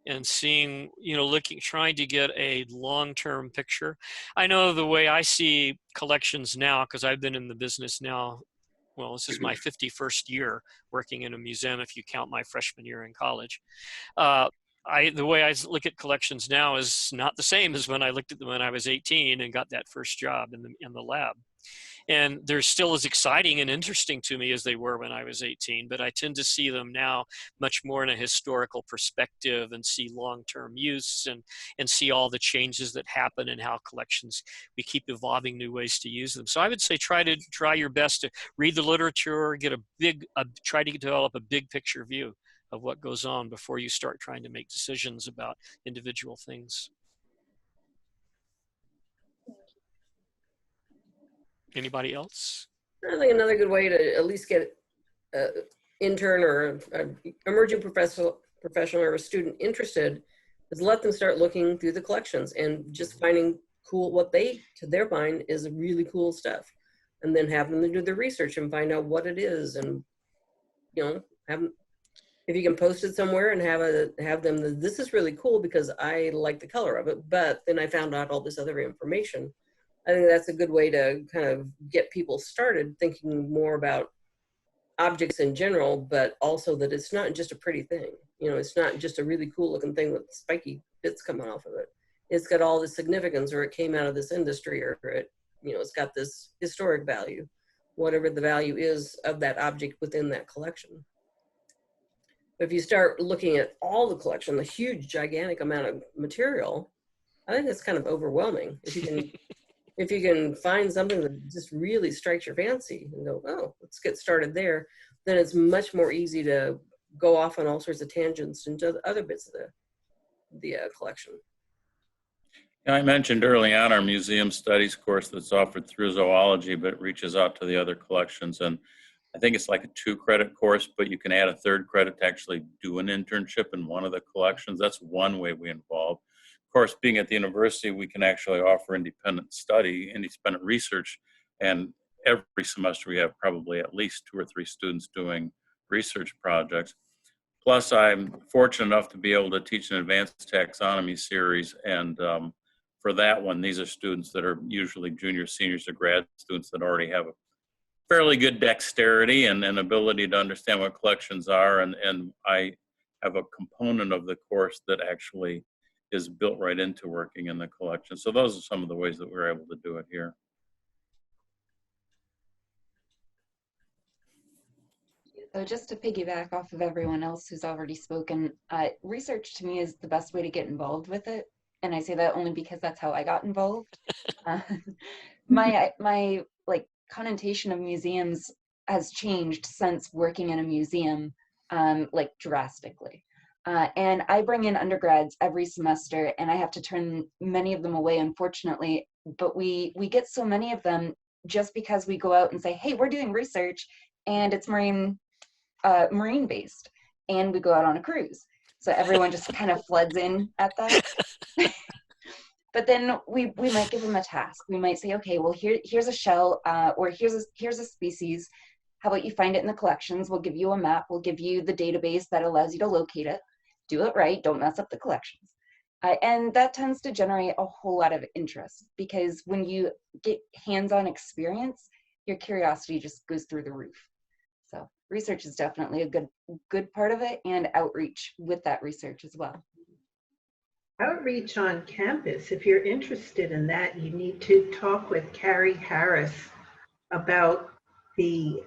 and seeing, you know, trying to get a long-term picture. I know the way I see collections now, because I've been in the business now, well, this is my 51st year working in a museum, if you count my freshman year in college. The way I look at collections now is not the same as when I looked at them when I was 18 and got that first job in the lab. And they're still as exciting and interesting to me as they were when I was 18, but I tend to see them now much more in a historical perspective and see long-term use and see all the changes that happen and how collections, we keep evolving new ways to use them. So I would say try your best to read the literature, try to develop a big picture view of what goes on before you start trying to make decisions about individual things. Anybody else? I think another good way to at least get an intern or an emerging professional or a student interested is let them start looking through the collections and just finding cool, what they, to their mind, is really cool stuff. And then have them do the research and find out what it is. And, you know, have them, if you can post it somewhere and have them, this is really cool because I like the color of it, but then I found out all this other information. I think that's a good way to kind of get people started thinking more about objects in general, but also that it's not just a pretty thing. You know, it's not just a really cool looking thing with spiky bits coming off of it. It's got all this significance, or it came out of this industry, or it, you know, it's got this historic value, whatever the value is of that object within that collection. If you start looking at all the collection, the huge, gigantic amount of material, I think it's kind of overwhelming. If you can, if you can find something that just really strikes your fancy and go, oh, let's get started there, then it's much more easy to go off on all sorts of tangents into other bits of the collection. I mentioned early on our museum studies course that's offered through zoology, but it reaches out to the other collections. And I think it's like a 2-credit course, but you can add a 3rd credit to actually do an internship in one of the collections. That's one way we involve. Of course, being at the university, we can actually offer independent study, independent research. And every semester we have probably at least 2 or 3 students doing research projects. Plus, I'm fortunate enough to be able to teach an advanced taxonomy series. And for that one, these are students that are usually juniors, seniors, or grad students that already have a fairly good dexterity and ability to understand what collections are. And I have a component of the course that actually is built right into working in the collection. So those are some of the ways that we're able to do it here. So just to piggyback off of everyone else who's already spoken, research to me is the best way to get involved with it. And I say that only because that's how I got involved. My like connotation of museums has changed since working in a museum, like drastically. And I bring in undergrads every semester, and I have to turn many of them away, unfortunately. But we get so many of them just because we go out and say, hey, we're doing research, and it's marine based, and we go out on a cruise. So everyone just kind of floods in at that. But then we might give them a task. We might say, okay, well, here's a shell, or here's a species. How about you find it in the collections? We'll give you a map. We'll give you the database that allows you to locate it. Do it right. Don't mess up the collections. And that tends to generate a whole lot of interest, because when you get hands-on experience, your curiosity just goes through the roof. So research is definitely a good part of it, and outreach with that research as well. Outreach on campus, if you're interested in that, you need to talk with Carrie Harris about the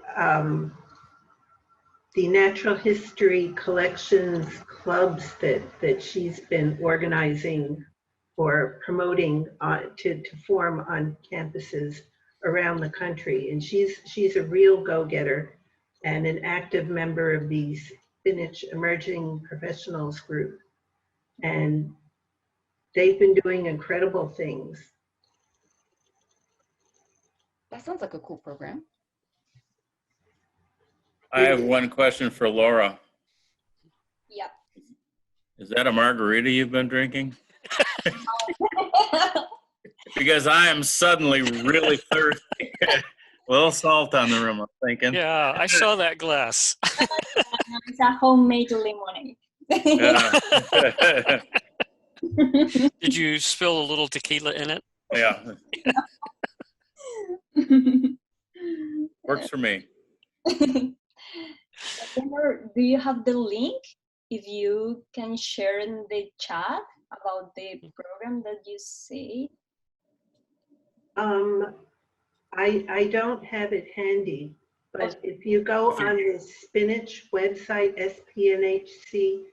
natural history collections clubs that she's been organizing or promoting to form on campuses around the country. And she's a real go-getter and an active member of the Spinach Emerging Professionals group. And they've been doing incredible things. That sounds like a cool program. I have one question for Laura. Yeah. Is that a margarita you've been drinking? Because I am suddenly really thirsty. A little salt on the rim, I'm thinking. Yeah, I saw that glass. It's a homemade lemonade. Yeah. Did you spill a little tequila in it? Yeah. Works for me. Do you have the link? If you can share in the chat about the program that you say. I don't have it handy, but if you go on the Spinach website, spnhc.org,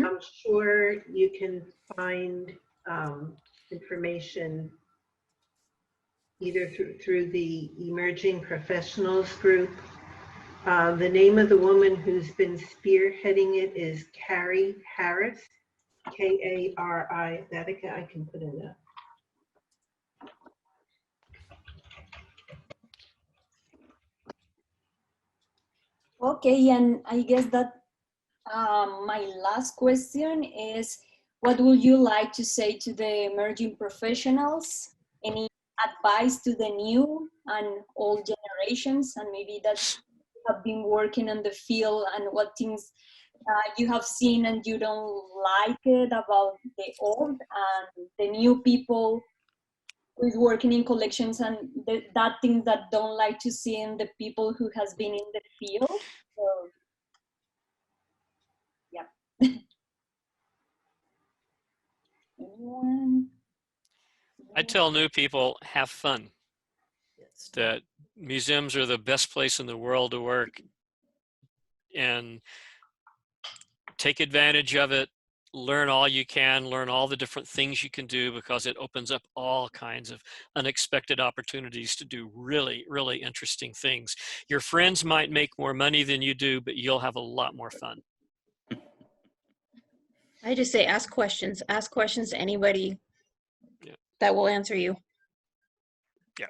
I'm sure you can find information either through the Emerging Professionals group. The name of the woman who's been spearheading it is Carrie Harris, K-A-R-I. That I can put in that. Okay, and I guess that my last question is, what would you like to say to the emerging professionals? Any advice to the new and old generations, and maybe that have been working in the field, and what things you have seen and you don't like it about the old and the new people who is working in collections, and that things that don't like to see in the people who has been in the field. So yeah. Anyone? I tell new people, have fun. Yes. That museums are the best place in the world to work, and take advantage of it. Learn all you can, learn all the different things you can do, because it opens up all kinds of unexpected opportunities to do really, really interesting things. Your friends might make more money than you do, but you'll have a lot more fun. I just say ask questions. Ask questions to anybody Yeah. that will answer you. Yeah.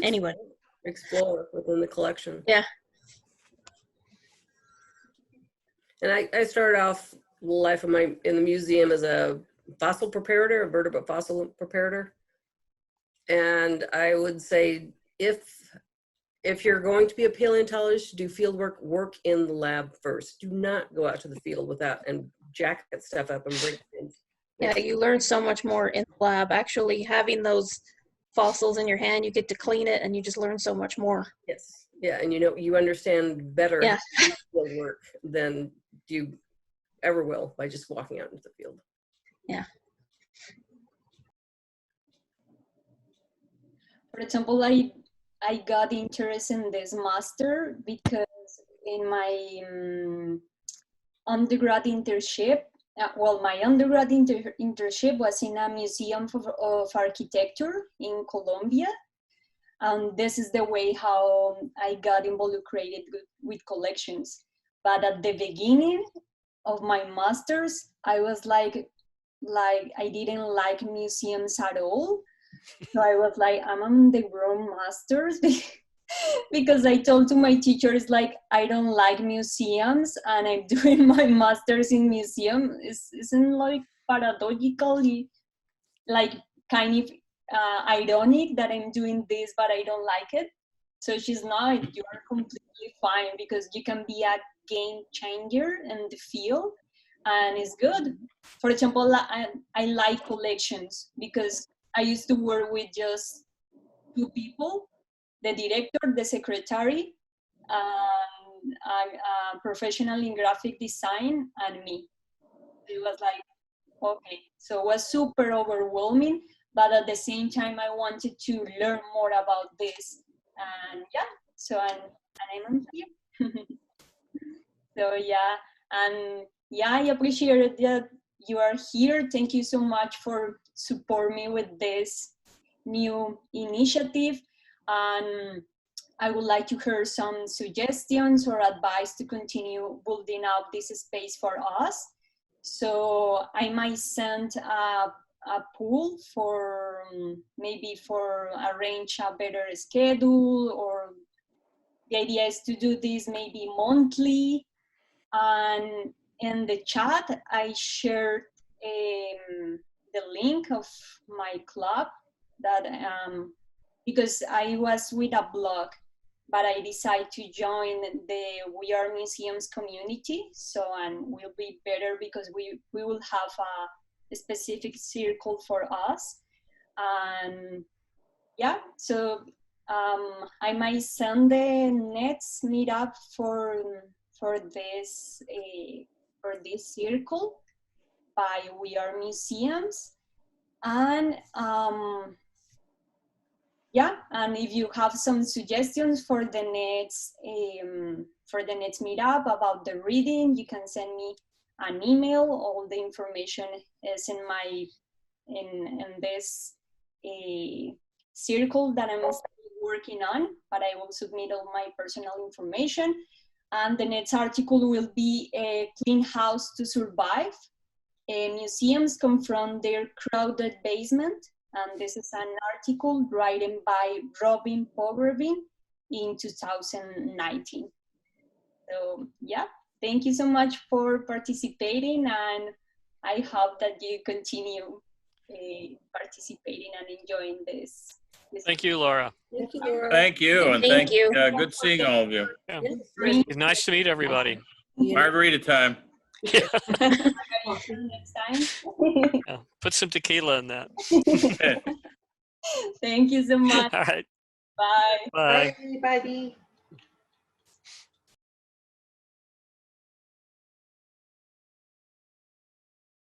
Anyone. Explore within the collection. Yeah. And I started off life of my in the museum as a fossil preparator, a vertebrate fossil preparator. And I would say if you're going to be a paleontologist, do field work in the lab first. Do not go out to the field without and jack that stuff up and break things. Yeah, you learn so much more in the lab. Actually, having those fossils in your hand, you get to clean it and you just learn so much more. Yes. Yeah, and you understand better Yeah. field work than you ever will by just walking out into the field. Yeah. For example, I got interested in this master because in my undergrad internship, my undergrad internship was in a museum of architecture in Colombia. And this is the way how I got involucrated with collections. But at the beginning of my master's, I was like I didn't like museums at all. So I was like, I'm on the wrong master's because I told to my teachers, like, I don't like museums and I'm doing my master's in museum. Isn't like paradoxically, like kind of ironic that I'm doing this, but I don't like it. So she's not, you are completely fine because you can be a game changer in the field and it's good. For example, I like collections because I used to work with just two people, the director, the secretary, a professional in graphic design, and me. It was like, okay, so it was super overwhelming, but at the same time, I wanted to learn more about this. And yeah, so I'm on here. So yeah, and yeah, I appreciate that you are here. Thank you so much for support me with this new initiative. And I would like to hear some suggestions or advice to continue building up this space for us. So I might send a pool for maybe for arrange a better schedule, or the idea is to do this maybe monthly. And in the chat, I shared the link of my club that because I was with a blog, but I decided to join the We Are Museums community. So, and will be better because we will have a specific circle for us. And yeah, so I might send the next meetup for this circle by We Are Museums. And yeah, and if you have some suggestions for the next meetup about the reading, you can send me an email. All the information is in my in this circle that I'm still working on, but I will submit all my personal information. And the next article will be a Clean House to Survive. Museums confront their crowded basement. And this is an article written by Robin Pogrebin in 2019. So yeah, thank you so much for participating, and I hope that you continue participating and enjoying this. Thank you, Laura. Thank you, Laura. Thank you, and Thank you. good seeing all of you. Yeah. Rainey, Nice to meet everybody. Yeah. Margarita time. Yeah. see you next time. Yeah. Put some tequila in that. Thank you so much. All right. Bye. Bye. Bye, everybody.